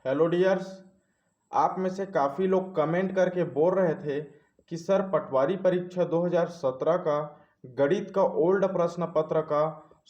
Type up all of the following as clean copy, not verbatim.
Hello dears. आप में से काफ़ी लोग कमेंट करके बोल रहे थे कि सर पटवारी परीक्षा 2017 का गणित का ओल्ड प्रश्न पत्र का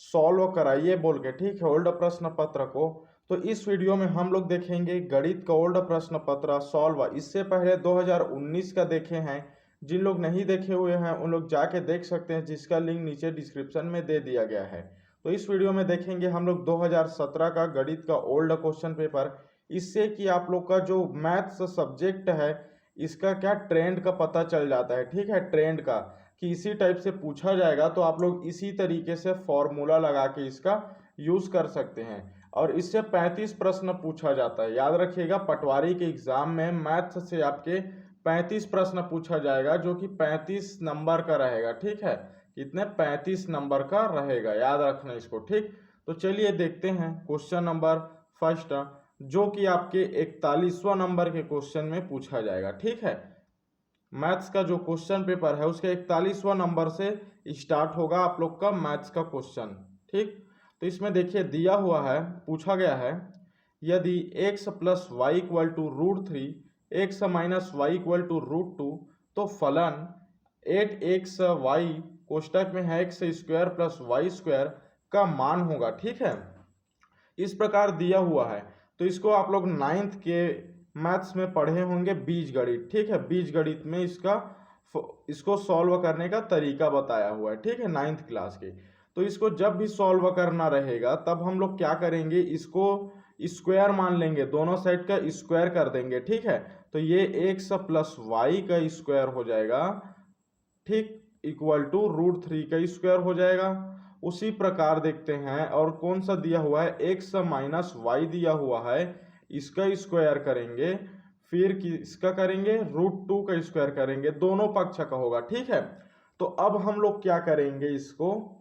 सॉल्व कराइए बोल के, ठीक है, ओल्ड प्रश्न पत्र को। तो इस वीडियो में हम लोग देखेंगे गणित का ओल्ड प्रश्न पत्र सॉल्व। इससे पहले 2019 का देखे हैं। जिन लोग नहीं देखे हुए हैं उन लोग जाके देख सकते हैं, जिसका लिंक नीचे डिस्क्रिप्शन में दे दिया गया है। तो इस वीडियो में देखेंगे हम लोग 2017 का गणित का ओल्ड क्वेश्चन पेपर, इससे कि आप लोग का जो मैथ्स सब्जेक्ट है इसका क्या ट्रेंड का पता चल जाता है, ठीक है, ट्रेंड का, कि इसी टाइप से पूछा जाएगा तो आप लोग इसी तरीके से फॉर्मूला लगा के इसका यूज कर सकते हैं। और इससे 35 प्रश्न पूछा जाता है, याद रखिएगा। पटवारी के एग्जाम में मैथ्स से आपके 35 प्रश्न पूछा जाएगा, जो कि 35 नंबर का रहेगा, ठीक है। कितने? 35 नंबर का रहेगा, याद रखना इसको, ठीक। तो चलिए देखते हैं क्वेश्चन नंबर फर्स्ट, जो कि आपके 41वां नंबर के क्वेश्चन में पूछा जाएगा, ठीक है। मैथ्स का जो क्वेश्चन पेपर है उसके 41वां नंबर से स्टार्ट होगा आप लोग का मैथ्स का क्वेश्चन, ठीक। तो इसमें देखिए दिया हुआ है, पूछा गया है, यदि x plus Y equal to √3, X minus Y equal to √2, तो फलन 8xy कोष्टक में है X square plus Y square का मान होगा, ठीक है। इस प्रकार दिया हुआ है। तो इसको आप लोग 9th के मैथ्स में पढ़े होंगे, बीजगणित, ठीक है। बीजगणित में इसको सॉल्व करने का तरीका बताया हुआ है, ठीक है, 9th क्लास के। तो इसको जब भी सॉल्व करना रहेगा तब हम लोग क्या करेंगे, इसको स्क्वायर मान लेंगे, दोनों साइड का स्क्वायर कर देंगे, ठीक है। तो ये एक्स प्लस वाई का स्क्वायर हो जाएगा, ठीक, इक्वल टू √3 का स्क्वायर हो जाएगा। उसी प्रकार देखते हैं और कौन सा दिया हुआ है, एक्स माइनस वाई दिया हुआ है, इसका स्क्वायर करेंगे, फिर इसका करेंगे √2 का स्क्वायर करेंगे, दोनों पक्ष का होगा, ठीक है। तो अब हम लोग क्या करेंगे, इसको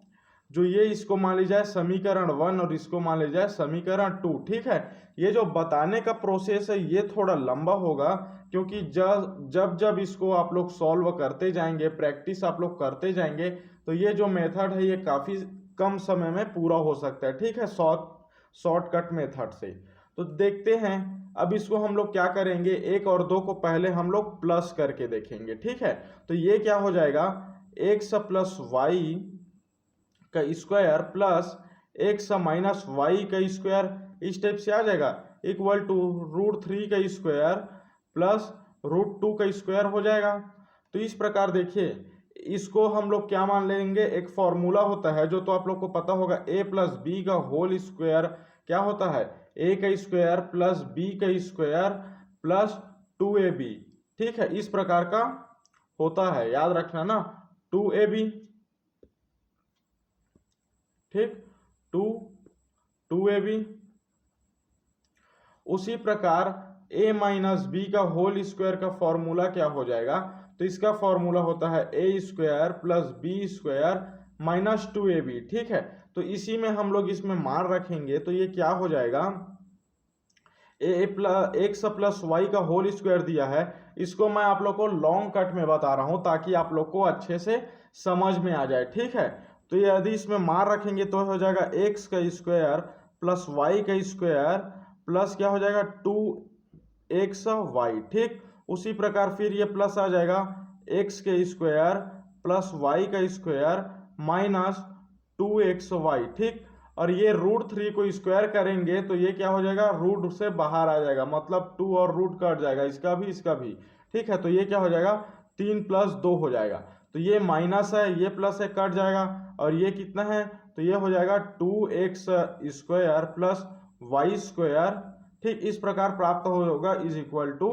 जो ये इसको मान ली जाए समीकरण 1 और इसको मान ली जाए समीकरण 2, ठीक है। ये जो बताने का प्रोसेस है ये थोड़ा लंबा होगा, क्योंकि जब जब इसको आप लोग सॉल्व करते जाएंगे, प्रैक्टिस आप लोग करते जाएंगे, तो ये जो मेथड है ये काफ़ी कम समय में पूरा हो सकता है, ठीक है, शॉर्टकट मेथड से। तो देखते हैं अब इसको हम लोग क्या करेंगे, 1 और 2 को पहले हम लोग प्लस करके देखेंगे, ठीक है। तो ये क्या हो जाएगा, एक्स प्लस वाई का square plus X minus Y का स्क्वायर, इस टाइप से आ जाएगा, इक्वल टू √3 का स्क्वायर प्लस √2 का स्क्वायर हो जाएगा। तो इस प्रकार देखिए इसको हम लोग क्या मान लेंगे, एक फॉर्मूला होता है जो तो आप लोग को पता होगा, a प्लस बी का होल स्क्वायर क्या होता है, a का स्क्वायर प्लस b का स्क्वायर प्लस 2ab, ठीक है, इस प्रकार का होता है, याद रखना ना, 2ab, ठीक, 2ab। उसी प्रकार a माइनस बी का होल स्क्वायर का फॉर्मूला क्या हो जाएगा, तो इसका फॉर्मूला होता है a square plus B square minus 2ab, ठीक है। तो इसी में हम लोग इसमें मान रखेंगे, तो ये क्या हो जाएगा, एक्स प्लस वाई का होल स्क्वायर दिया है, इसको मैं आप लोग को लॉन्ग कट में बता रहा हूं ताकि आप लोग को अच्छे से समझ में आ जाए, ठीक है। तो यदि इसमें मान रखेंगे तो हो जाएगा एक्स का स्क्वायर प्लस वाई का स्क्वायर प्लस क्या हो जाएगा 2xy, ठीक। उसी प्रकार फिर ये प्लस आ जाएगा एक्स के स्क्वायर प्लस वाई का स्क्वायर माइनस 2xy, ठीक। और ये √3 को स्क्वायर करेंगे तो ये क्या हो जाएगा, रूट से बाहर आ जाएगा, मतलब 2 और रूट कट जाएगा, इसका भी, ठीक है। तो ये क्या हो जाएगा, 3 प्लस 2 हो जाएगा। तो ये माइनस है, ये प्लस है, कट जाएगा, और ये कितना है, तो ये हो जाएगा 2x square plus Y square, ठीक, इस प्रकार प्राप्त होगा इज इक्वल टू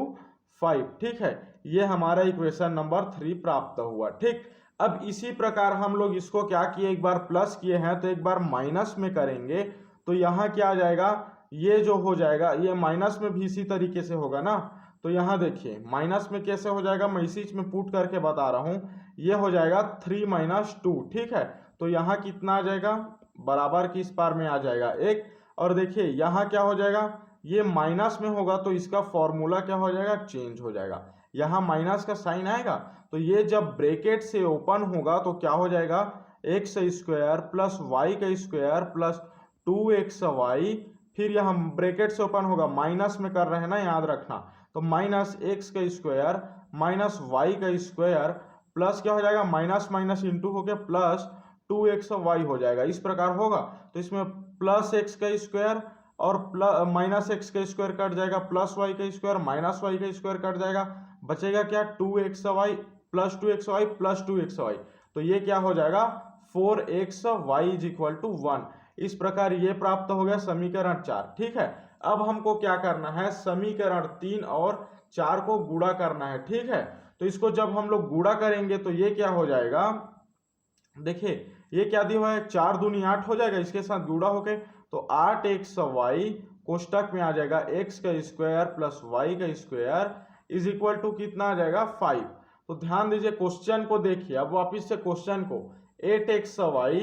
5, ठीक है। ये हमारा इक्वेशन नंबर 3 प्राप्त हुआ, ठीक। अब इसी प्रकार हम लोग इसको क्या किए, एक बार प्लस किए हैं तो एक बार माइनस में करेंगे, तो यहाँ क्या आ जाएगा, ये जो हो जाएगा, ये माइनस में भी इसी तरीके से होगा ना। तो यहाँ देखिए माइनस में कैसे हो जाएगा, मैं इसी में पुट करके बता रहा हूँ, ये हो जाएगा 3 - 2, ठीक है। तो यहाँ कितना आ जाएगा, बराबर की इस पार में आ जाएगा 1, और देखिए यहाँ क्या हो जाएगा, ये माइनस में होगा तो इसका फॉर्मूला क्या हो जाएगा, चेंज हो जाएगा, यहाँ माइनस का साइन आएगा, तो ये जब ब्रैकेट से ओपन होगा तो क्या हो जाएगा, एक्स स्क्वायर प्लस वाई का स्क्वायर प्लस 2xy, फिर यह ब्रैकेट से ओपन होगा, माइनस में कर रहे हैं ना, याद रखना। तो माइनस एक्स का स्क्वायर माइनस वाई का स्क्वायर प्लस क्या हो जाएगा, माइनस माइनस इंटू होके प्लस 2x वाई हो जाएगा, इस प्रकार होगा। तो इसमें प्लस एक्स का स्क्वायर और प्लस माइनस एक्स का स्क्वायर कट जाएगा, प्लस वाई का स्क्वायर माइनस वाई का स्क्वायर कट जाएगा, बचेगा क्या 2x Y plus 2x Y plus 2x Y. तो ये क्या हो जाएगा 4x Y is equal to 1। इस प्रकार ये प्राप्त हो गया समीकरण 4। ठीक है, अब हमको क्या करना है, समीकरण 3 और 4 को गुणा करना है। ठीक है, तो इसको जब हम लोग गुणा करेंगे तो ये क्या हो जाएगा, देखिए ये क्या दिया हुआ है, 4 दूनी 8 हो जाएगा, इसके साथ गुणा होके तो 8x वाई कोष्टक में आ जाएगा x का स्क्वायर प्लस वाई का स्क्वायर इज इक्वल टू कितना आ जाएगा 5। तो ध्यान दीजिए क्वेश्चन को देखिए, अब वापिस से क्वेश्चन को 8x Y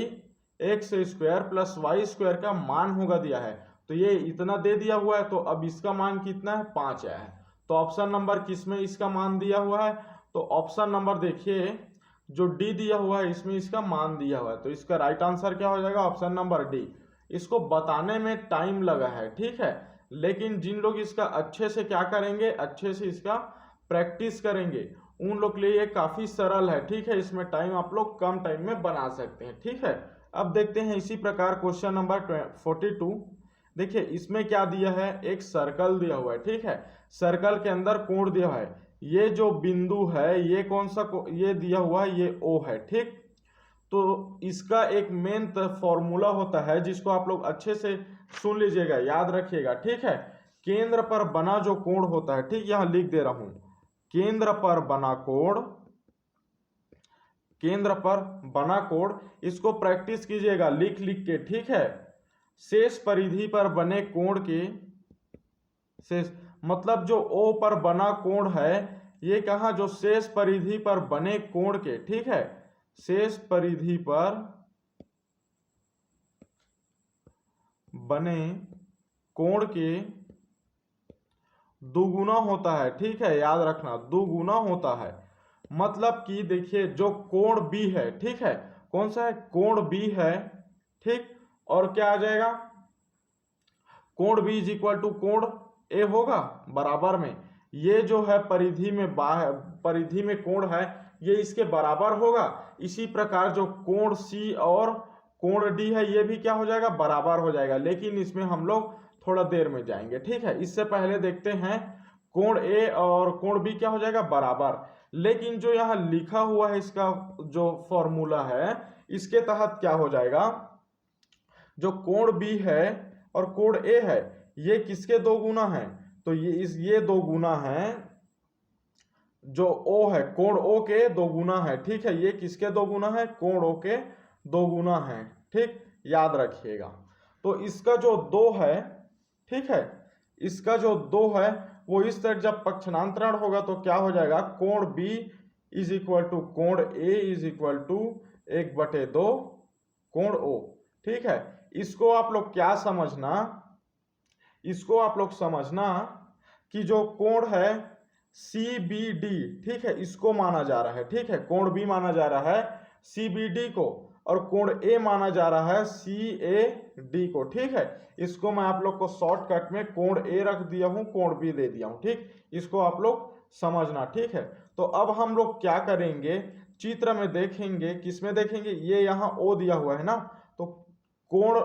X square plus Y square का मान होगा दिया है, तो ये इतना दे दिया हुआ है, तो अब इसका मान कितना है 5 है। तो ऑप्शन नंबर किस में इसका मान दिया हुआ है, तो ऑप्शन नंबर देखिए जो डी दिया हुआ है इसमें इसका मान दिया हुआ है, तो इसका राइट आंसर क्या हो जाएगा ऑप्शन नंबर डी। इसको बताने में टाइम लगा है, ठीक है, लेकिन जिन लोग इसका अच्छे से क्या करेंगे, अच्छे से इसका प्रैक्टिस करेंगे, उन लोग के लिए ये काफी सरल है। ठीक है, इसमें टाइम आप लोग कम टाइम में बना सकते हैं। ठीक है, अब देखते हैं इसी प्रकार क्वेश्चन नंबर 42। देखिए इसमें क्या दिया है, एक सर्कल दिया हुआ है। ठीक है, सर्कल के अंदर कोण दिया है, ये जो बिंदु है ये कौन सा ये दिया हुआ है, ये ओ है। ठीक, तो इसका एक मेन फॉर्मूला होता है जिसको आप लोग अच्छे से सुन लीजिएगा, याद रखिएगा। ठीक है, केंद्र पर बना जो कोण होता है, ठीक यहां लिख दे रहा हूं, केंद्र पर बना कोण, केंद्र पर बना कोण, इसको प्रैक्टिस कीजिएगा लिख लिख के। ठीक है, शेष परिधि पर बने कोण के शेष मतलब जो ओ पर बना कोण है, ये कहा जो शेष परिधि पर बने कोण के, ठीक है, शेष परिधि पर बने कोण के दुगुना होता है। ठीक है, याद रखना दुगुना होता है, मतलब कि देखिए जो कोण बी है, ठीक है, कौन सा है, कोण बी है। ठीक, और क्या आ जाएगा, कोण बी इज इक्वल टू कोण ए होगा बराबर में, ये जो है परिधि में परिधि में कोण है ये इसके बराबर होगा। इसी प्रकार जो कोण सी और कोण डी है ये भी क्या हो जाएगा, बराबर हो जाएगा, लेकिन इसमें हम लोग थोड़ा देर में जाएंगे। ठीक है, इससे पहले देखते हैं कोण ए और कोण बी क्या हो जाएगा, बराबर। लेकिन जो यहाँ लिखा हुआ है इसका जो फॉर्मूला है, इसके तहत क्या हो जाएगा, जो कोण बी है और कोण ए है ये किसके दो गुना है, तो ये दो गुना है, जो ओ है कोण ओ के दो गुना है। ठीक है, ये किसके दो गुना है, कोण ओ के दो गुना है। ठीक, याद रखिएगा। तो इसका जो दो है, ठीक है, इसका जो दो है वो इस तरह जब पक्षांतरण होगा तो क्या हो जाएगा, कोण बी इज इक्वल टू कोण ए इज इक्वल टू 1/2 कोण ओ। ठीक है, इसको आप लोग क्या समझना, इसको आप लोग समझना कि जो कोण है CBD, ठीक है, इसको माना जा रहा है। ठीक है, कोण बी माना जा रहा है CBD को और कोण ए माना जा रहा है CAD को। ठीक है, इसको मैं आप लोग को शॉर्टकट में कोण ए रख दिया हूं, कोण बी दे दिया हूं। ठीक, इसको आप लोग समझना। ठीक है, तो अब हम लोग क्या करेंगे, चित्र में देखेंगे, किसमें देखेंगे, ये यहाँ O दिया हुआ है ना, तो कोण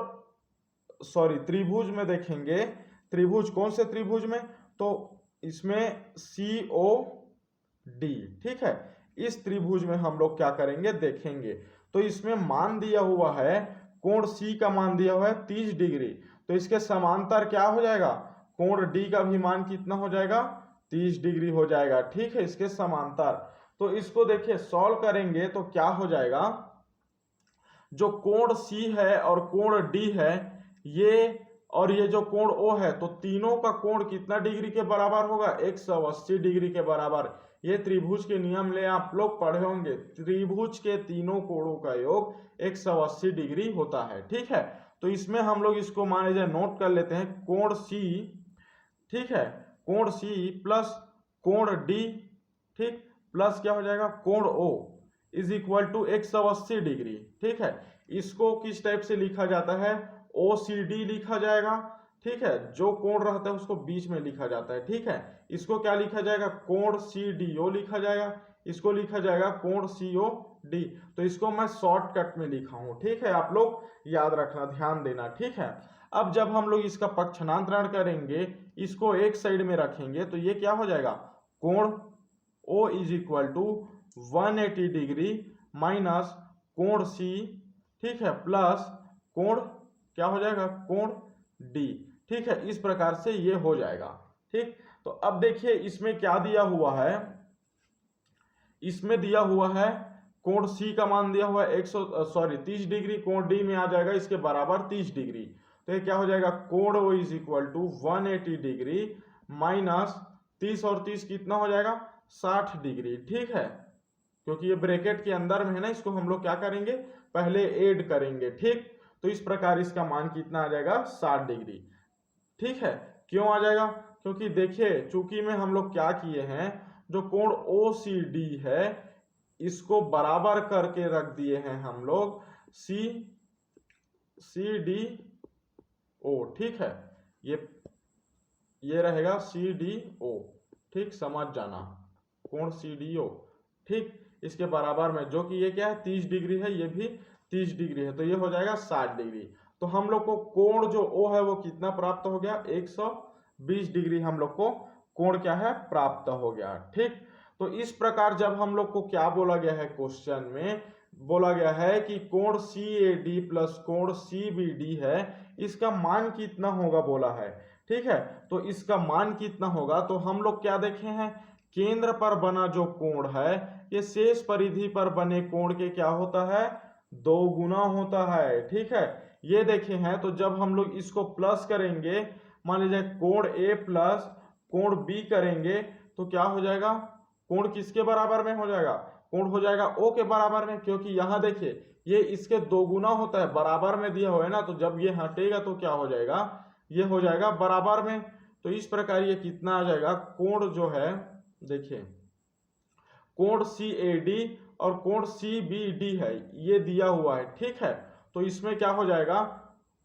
त्रिभुज में देखेंगे, त्रिभुज कौन से त्रिभुज में, तो इसमें COD। ठीक है, इस त्रिभुज में हम लोग क्या करेंगे, देखेंगे। तो इसमें मान दिया हुआ है, कोण C का मान दिया हुआ है 30 डिग्री, तो इसके समांतर क्या हो जाएगा, कोण D का भी मान कितना हो जाएगा, 30 डिग्री हो जाएगा। ठीक है, इसके समांतर। तो इसको देखिए सॉल्व करेंगे तो क्या हो जाएगा, जो कोण C है और कोण D है ये, और ये जो कोण O है, तो तीनों का कोण कितना डिग्री के बराबर होगा, 180 डिग्री के बराबर। ये त्रिभुज के नियम ले आप लोग पढ़े होंगे, त्रिभुज के तीनों कोणों का योग 180 डिग्री होता है। ठीक है, तो इसमें हम लोग इसको मान लीजिए नोट कर लेते हैं, कोण C, ठीक है, कोण C प्लस कोण D, ठीक, प्लस क्या हो जाएगा, कोण O is equal to 180 degree. ठीक है, इसको किस टाइप से लिखा जाता है, OCD लिखा जाएगा, ठीक है, जो कोण रहता है उसको बीच में लिखा जाता है। ठीक है, इसको क्या लिखा जाएगा, कोण CDO लिखा जाएगा, इसको लिखा जाएगा कोण COD। तो इसको मैं शॉर्टकट में लिखा हूं। ठीक है, आप लोग याद रखना, ध्यान देना। ठीक है, अब जब हम लोग इसका पक्षांतरण करेंगे, इसको एक साइड में रखेंगे, तो ये क्या हो जाएगा, कोण O is equal to 180 degree minus कोण C, ठीक है, प्लस कोण क्या हो जाएगा, कोण D। ठीक है, इस प्रकार से ये हो जाएगा। ठीक, तो अब देखिए इसमें क्या दिया हुआ है, इसमें दिया हुआ है कोण C का मान दिया हुआ है 30 डिग्री, कोण D में आ जाएगा इसके बराबर 30 डिग्री। तो ये क्या हो जाएगा, कोण O is equal to 180 degree minus 30 और 30 कितना हो जाएगा, 60 डिग्री। ठीक है, क्योंकि ये ब्रैकेट के अंदर में है ना, इसको हम लोग क्या करेंगे, पहले ऐड करेंगे। ठीक, तो इस प्रकार इसका मान कितना आ जाएगा, 60 डिग्री। ठीक है, क्यों आ जाएगा, क्योंकि देखिए चूंकि में हम लोग क्या किए हैं, जो कोण OCD है इसको बराबर करके रख दिए हैं हम लोग CDO। ठीक है, ये रहेगा CDO। ठीक, समझ जाना, कोण CDO। ठीक, इसके बराबर में जो कि ये क्या है 30 डिग्री है, ये भी 30 डिग्री है, तो ये हो जाएगा 60 डिग्री। तो हम लोग को कोण जो O है वो कितना प्राप्त हो गया, 120 डिग्री हम लोग को कोण क्या है, प्राप्त हो गया। ठीक, तो इस प्रकार जब हम लोग को क्या बोला गया है, क्वेश्चन में बोला गया है कि कोण CAD प्लस कोण CBD है, इसका मान कितना होगा बोला है। ठीक है, तो इसका मान कितना होगा, तो हम लोग क्या देखे हैं, केंद्र पर बना जो कोण है ये शेष परिधि पर बने कोण के क्या होता है, 2 गुना होता है। ठीक है, ये देखे हैं, तो जब हम लोग इसको प्लस करेंगे, मान लीजिए कोण A प्लस कोण B करेंगे, तो क्या हो जाएगा, कोण किसके बराबर में हो जाएगा, कोण हो जाएगा O के बराबर में, क्योंकि यहां देखिए ये इसके 2 गुना होता है, बराबर में दिया हुआ है ना, तो जब ये हटेगा तो क्या हो जाएगा, ये हो जाएगा बराबर में। तो इस प्रकार ये कितना आ जाएगा, कोण जो है देखिए कोण CAD और कोण CBD है, ये दिया हुआ है। ठीक है, तो इसमें क्या हो जाएगा,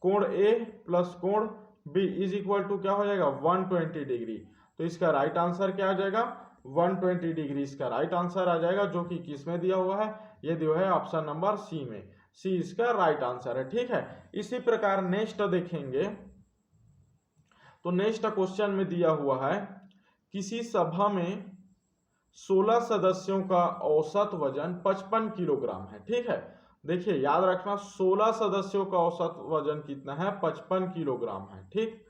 कोण A प्लस कोण B इज इक्वल टू क्या हो जाएगा, 120 डिग्री। तो इसका राइट आंसर क्या आ जाएगा, 120 डिग्री इसका राइट आंसर आ जाएगा, जो कि किस में दिया हुआ है, ये दिया है ऑप्शन नंबर C में, C इसका राइट आंसर है। ठीक है, इसी प्रकार नेक्स्ट देखेंगे, तो नेक्स्ट क्वेश्चन में दिया हुआ है, किसी सभा में 16 सदस्यों का औसत वजन 55 किलोग्राम है। ठीक है, देखिए याद रखना 16 सदस्यों का औसत वजन कितना है, 55 किलोग्राम है। ठीक,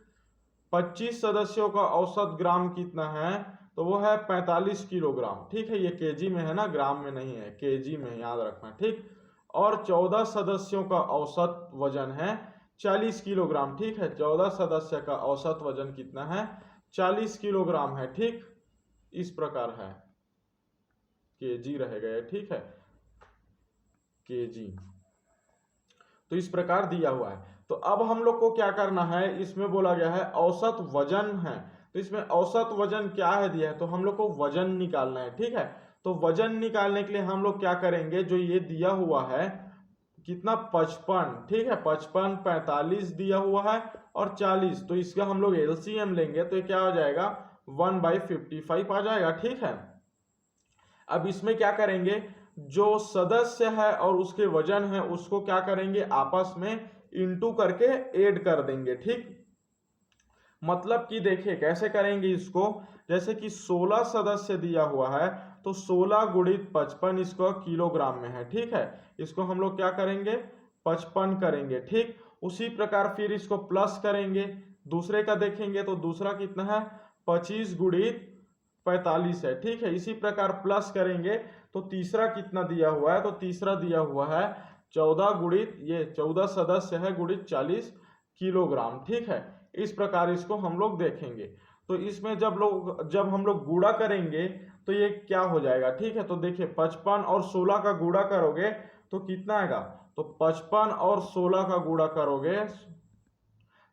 25 सदस्यों का औसत ग्राम कितना है, तो वो है 45 किलोग्राम। ठीक है, ये केजी में है ना, ग्राम में नहीं है, केजी में याद रखना। ठीक, और 14 सदस्यों का औसत वजन है 40 किलोग्राम। ठीक है, 14 सदस्य का औसत वजन कितना है, 40 किलोग्राम है। ठीक, इस प्रकार है, केजी रहेगा ये। ठीक है, केजी, तो इस प्रकार दिया हुआ है। तो अब हम लोग को क्या करना है, इसमें बोला गया है औसत वजन है, तो इसमें औसत वजन क्या है दिया है, तो हम लोग को वजन निकालना है। ठीक है, तो वजन निकालने के लिए हम लोग क्या करेंगे, जो ये दिया हुआ है कितना, 55। ठीक है, 55, 45 दिया हुआ है और 40, तो इसका हम लोग LCM लेंगे, तो ये क्या आ जाएगा, 1/55 आ जाएगा। ठीक है, अब इसमें क्या करेंगे, जो सदस्य है और उसके वजन है उसको क्या करेंगे, आपस में इंटू करके ऐड कर देंगे। ठीक, मतलब कि देखिए कैसे करेंगे इसको, जैसे कि 16 सदस्य दिया हुआ है, तो 16 गुणित 55 इसको किलोग्राम में है। ठीक है, इसको हम लोग क्या करेंगे, 55 करेंगे। ठीक, उसी प्रकार फिर इसको प्लस करेंगे, दूसरे का देखेंगे तो दूसरा कितना है, 25 गुणित 45 है। ठीक है, इसी प्रकार प्लस करेंगे तो तीसरा कितना दिया हुआ है, तो तीसरा दिया हुआ है 14 गुणित, ये 14 सदस्य है गुणित 40 किलोग्राम। ठीक है, इस प्रकार इसको हम लोग देखेंगे। तो इसमें जब हम लोग गुणा करेंगे तो ये क्या हो जाएगा। ठीक है, तो देखिए 55 और 16 का गुणा करोगे तो कितना आएगा, तो 55 और 16 का गुणा करोगे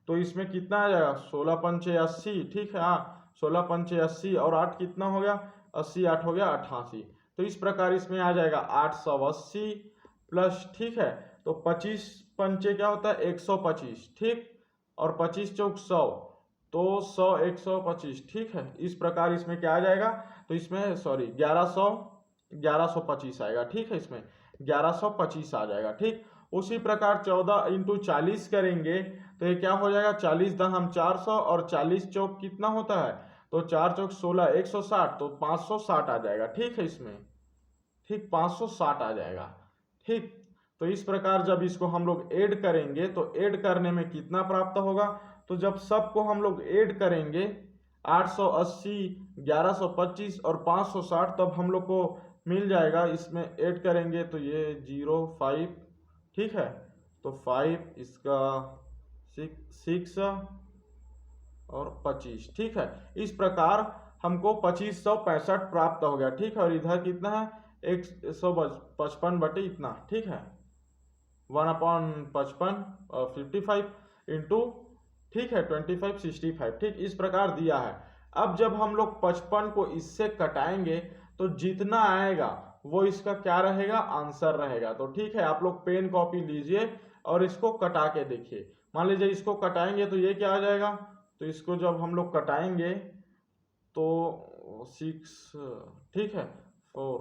तो इसमें कितना आ जाएगा, 16 पंचे 80। ठीक है, हाँ 16 पंचे 80 और 8 कितना हो गया, 80 8 हो गया 88। तो इस प्रकार इसमें आ जाएगा 880 प्लस, ठीक है, तो 25 पंचे क्या होता है, 125। ठीक, और 25 चौक 100, तो 100 125, ठीक है। इस प्रकार इसमें क्या आ जाएगा, तो इसमें सॉरी 1125 आएगा, ठीक है। इसमें 1125 आ जाएगा, ठीक। उसी प्रकार 14 इंटू 40 करेंगे तो ये क्या हो जाएगा, 40 दहम 400 और 40 चौक कितना होता है, तो 4 चौक 16 160, तो 560 आ जाएगा, ठीक है। इसमें ठीक 560 आ जाएगा, ठीक। तो इस प्रकार जब इसको हम लोग ऐड करेंगे तो ऐड करने में कितना प्राप्त होगा, तो जब सबको हम लोग ऐड करेंगे 880 1125 और 560, तब हम लोग को मिल जाएगा। इसमें ऐड करेंगे तो ये 05, ठीक है, तो 5 इसका 6 और 25, ठीक है। इस प्रकार हमको 2565 प्राप्त हो गया, ठीक है। और इधर कितना है, 155 बटे इतना, ठीक है, 1/55 और 55 इंटू, ठीक है, 25 65, ठीक। इस प्रकार दिया है। अब जब हम लोग 55 को इससे कटाएंगे तो जितना आएगा वो इसका क्या रहेगा, आंसर रहेगा। तो ठीक है, आप लोग पेन कॉपी लीजिए और इसको कटा के देखिए। मान लीजिए इसको कटाएंगे तो ये क्या आ जाएगा, तो इसको जब हम लोग कटाएंगे तो 6, ठीक है, 4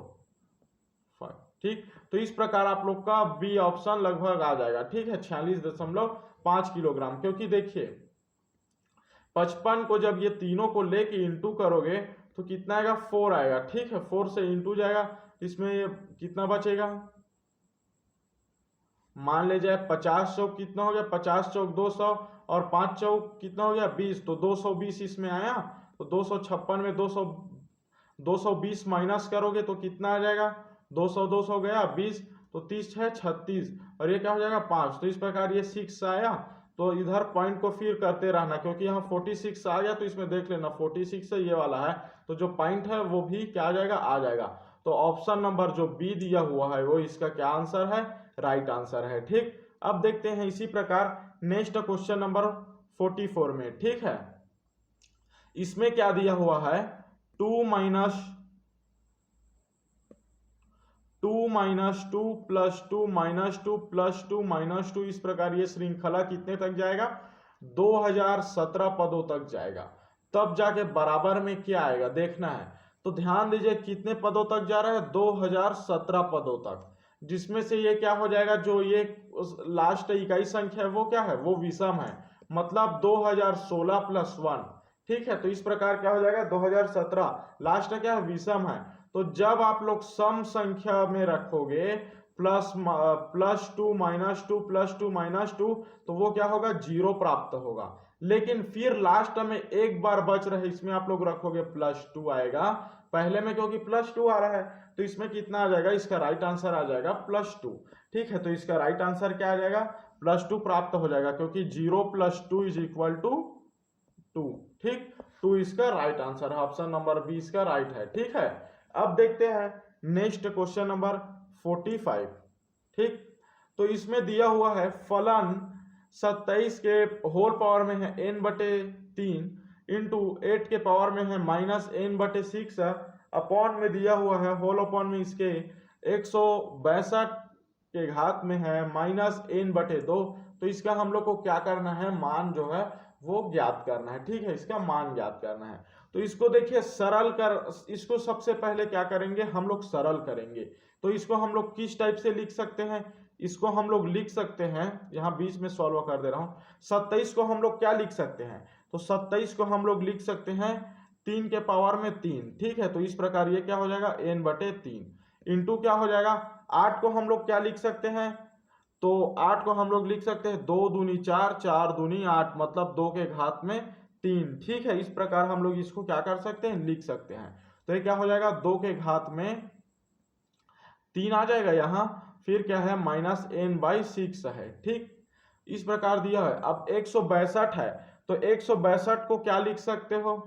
5, ठीक। तो इस प्रकार आप लोग का बी ऑप्शन लगभग आ जाएगा, ठीक है, 46.5 किलोग्राम। क्योंकि देखिए 55 को जब ये तीनों को लेके इंटू करोगे तो कितना आएगा, 4 आएगा, ठीक है। 4 से इंटू जाएगा, इसमें ये कितना बचेगा, मान ले जाए 50 चौक कितना हो गया, 50 चौक 200 और 5 चौक कितना हो गया 20, तो 220 इसमें आया। तो 256 में 220 माइनस करोगे तो कितना आ जाएगा, 200 गया 20, तो 30 है 36, और ये क्या हो जाएगा 5। तो इस प्रकार ये 6 आया। तो इधर पॉइंट को फिर करते रहना, क्योंकि यहाँ 46 आ गया तो इसमें देख लेना 46 से ये वाला है, तो जो पॉइंट है वो भी क्या आ जाएगा, आ जाएगा। तो ऑप्शन नंबर जो बी दिया हुआ है वो इसका क्या आंसर है, राइट आंसर है, ठीक। अब देखते हैं इसी प्रकार नेक्स्ट क्वेश्चन नंबर 44 में, ठीक है। इसमें क्या दिया हुआ है, 2 minus 2 plus 2 minus 2 plus 2 minus 2, इस प्रकार ये श्रृंखला कितने तक जाएगा, 2017 पदों तक जाएगा। तब जाके बराबर में क्या आएगा देखना है। तो ध्यान दीजिए कितने पदों तक जा रहा है, 2017 पदों तक, जिसमें से ये क्या हो जाएगा, जो ये लास्ट इकाई संख्या है वो क्या है, वो विषम है, मतलब 2016 प्लस 1, ठीक है। तो इस प्रकार क्या हो जाएगा, 2017 लास्ट क्या है, विषम है। तो जब आप लोग सम संख्या में रखोगे प्लस 2 माइनस 2 प्लस 2 माइनस 2, तो वो क्या होगा, 0 प्राप्त होगा। लेकिन फिर लास्ट में एक बार बच रहे, इसमें आप लोग रखोगे +2 आएगा। पहले में क्योंकि +2 आ रहा है तो इसमें कितना आ जाएगा, इसका राइट आंसर आ जाएगा +2, ठीक है। तो इसका राइट आंसर क्या आ जाएगा, +2 प्राप्त हो जाएगा, क्योंकि 0 + 2 = 2, ठीक। 2 इसका राइट आंसर है, ऑप्शन नंबर बी इसका राइट है, ठीक है। अब देखते हैं नेक्स्ट क्वेश्चन नंबर 45, ठीक। तो इसमें दिया हुआ है फलन 27 के होल पावर में है n/3 इंटू 8 के पावर में है -n/6 अपॉन में दिया हुआ है होल अपॉन में इसके 162 के घात में है -n/2। तो इसका हम लोग को क्या करना है, मान जो है वो ज्ञात करना है, ठीक है, इसका मान ज्ञात करना है। तो इसको देखिए सरल कर, इसको सबसे पहले क्या करेंगे, हम लोग सरल करेंगे। तो इसको हम लोग किस टाइप से लिख सकते हैं, इसको हम लोग लिख सकते हैं, यहाँ बीच में सॉल्व कर दे रहा हूँ। 27 को हम लोग क्या लिख सकते हैं, तो 27 को हम लोग लिख सकते हैं 3 के पावर में 3, ठीक है। तो इस प्रकार ये क्या हो जाएगा, n/3 इंटू क्या हो जाएगा, 8 को हम लोग क्या लिख सकते हैं, तो 8 को हम लोग लिख सकते हैं 2 दूनी 4, 4 दूनी 8, मतलब 2 के घात में 3, ठीक है। इस प्रकार हम लोग इसको क्या कर सकते हैं, लिख सकते हैं। तो ये क्या हो जाएगा, 2 के घात में 3 आ जाएगा यहाँ, फिर क्या है -n/6 है, ठीक। इस प्रकार दिया है। अब 162 है, तो 162 को क्या लिख सकते हो,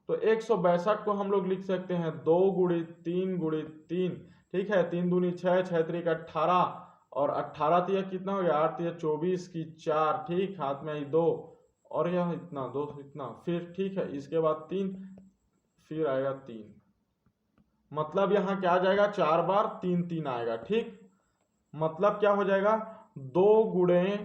तो 162 को हम लोग लिख सकते हैं 2 × 3 × 3, ठीक है। 3 दूनी 6, 6 3 18, और 18 तिया कितना हो गया, 8 तिया 24 की 4, ठीक, हाथ में आई 2, और यह इतना 2 इतना, फिर ठीक है, इसके बाद 3, फिर आएगा 3, मतलब यहाँ क्या आ जाएगा, 4 बार 3 3 आएगा, ठीक। मतलब क्या हो जाएगा, 2 ×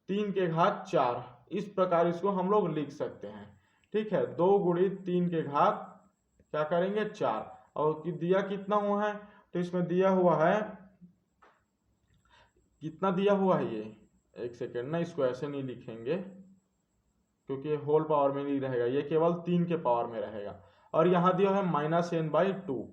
3 के घात 4, इस प्रकार इसको हम लोग लिख सकते हैं। ठीक है, 2 गुणित 3 के घात क्या करेंगे 4, और दिया कितना हुआ है, तो इसमें दिया हुआ है कितना दिया हुआ है, ये एक सेकेंड ना, इसको ऐसे नहीं लिखेंगे क्योंकि ये होल पावर में नहीं रहेगा, ये केवल 3 के पावर में रहेगा, और यहाँ दिया है -n/2।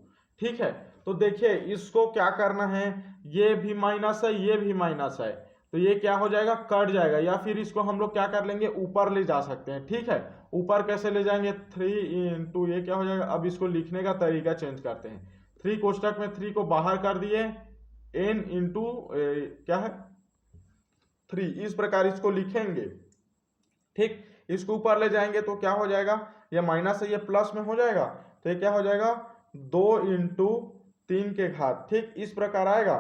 ठीक है, तो देखिए इसको क्या करना है, ये भी माइनस है, ये भी माइनस है, तो ये क्या हो जाएगा, कट जाएगा, या फिर इसको हम लोग क्या कर लेंगे, ऊपर ले जा सकते हैं। ठीक है, ऊपर कैसे ले जाएंगे, 3 × ये क्या हो जाएगा, अब इसको लिखने का तरीका चेंज करते हैं। 3 कोष्टक में 3 को बाहर कर दिए, n × क्या है 3, इस प्रकार इसको लिखेंगे। ठीक, इसको ऊपर ले जाएंगे तो क्या हो जाएगा, ये माइनस है, ये प्लस में हो जाएगा, तो ये क्या हो जाएगा 2 × 3 के घात। ठीक, इस प्रकार आएगा,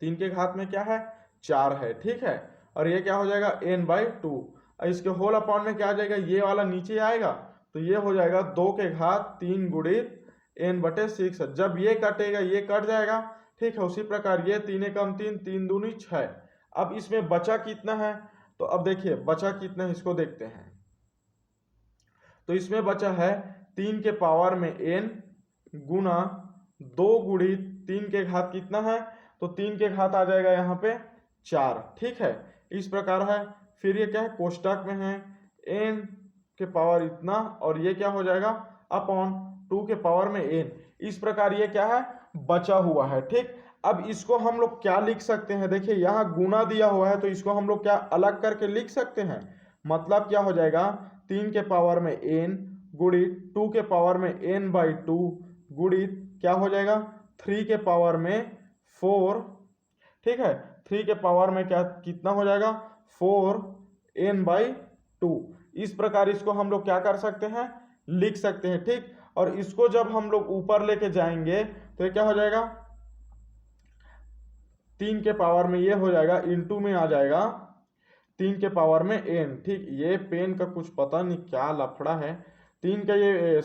3 के घात में क्या है 4 है। ठीक है, और ये क्या हो जाएगा n/2, इसके होल अपॉन में क्या आ जाएगा, ये वाला नीचे आएगा, तो ये हो जाएगा 2 के घात 3 गुणित n/6। जब ये कटेगा ये कट जाएगा। ठीक है, उसी प्रकार ये 3 कम 3, 3 दूनी 6। अब इसमें बचा कितना है, तो अब देखिए बचा कितना है, इसको देखते हैं। तो इसमें बचा है 3 के पावर में n गुना 2 गुणित 3 के घात कितना है, तो 3 के घात आ जाएगा यहाँ पे 4। ठीक है, इस प्रकार है। फिर ये क्या है, कोष्टक में है n के पावर इतना, और ये क्या हो जाएगा अपॉन 2 के पावर में n। इस प्रकार ये क्या है, बचा हुआ है। ठीक, अब इसको हम लोग क्या लिख सकते हैं, देखिए यहाँ गुना दिया हुआ है, तो इसको हम लोग क्या अलग करके लिख सकते हैं। मतलब क्या हो जाएगा, 3 के पावर में n गुणित 2 के पावर में n/2 गुणित क्या हो जाएगा 3 के पावर में 4। ठीक है, 3 के पावर में क्या कितना हो जाएगा 4n/2। इस प्रकार इसको हम लोग क्या कर सकते हैं, लिख सकते हैं। ठीक, और इसको जब हम लोग ऊपर लेके जाएंगे तो ये क्या हो जाएगा, 3 के पावर में ये हो जाएगा इंटू में आ जाएगा 3 के पावर में n। ठीक, ये पेन का कुछ पता नहीं क्या लफड़ा है, 3 का ये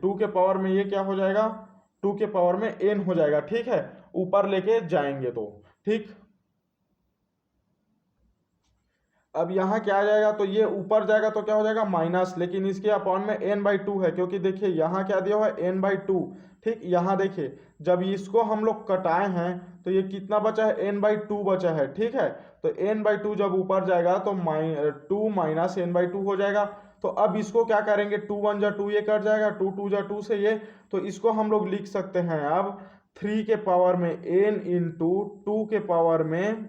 2 के पावर में ये क्या हो जाएगा 2 के पावर में n हो जाएगा। ठीक है, ऊपर लेके जाएंगे तो। ठीक, अब यहाँ क्या आ जाएगा, तो ये ऊपर जाएगा तो क्या हो जाएगा माइनस, लेकिन इसके अपॉन में n/2 है, क्योंकि देखिए यहाँ क्या दिया हुआ है n/2। ठीक, यहाँ देखिए जब इसको हम लोग कटाए हैं तो ये कितना बचा है, n/2 बचा है। ठीक है, तो n/2 जब ऊपर जाएगा तो 2 माइनस n/2 हो जाएगा। तो अब इसको क्या करेंगे, 2 × 1 = 2, ये कट जाएगा, 2 × 2 = 2 से ये, तो इसको हम लोग लिख सकते हैं अब 3 के पावर में n × 2 के पावर में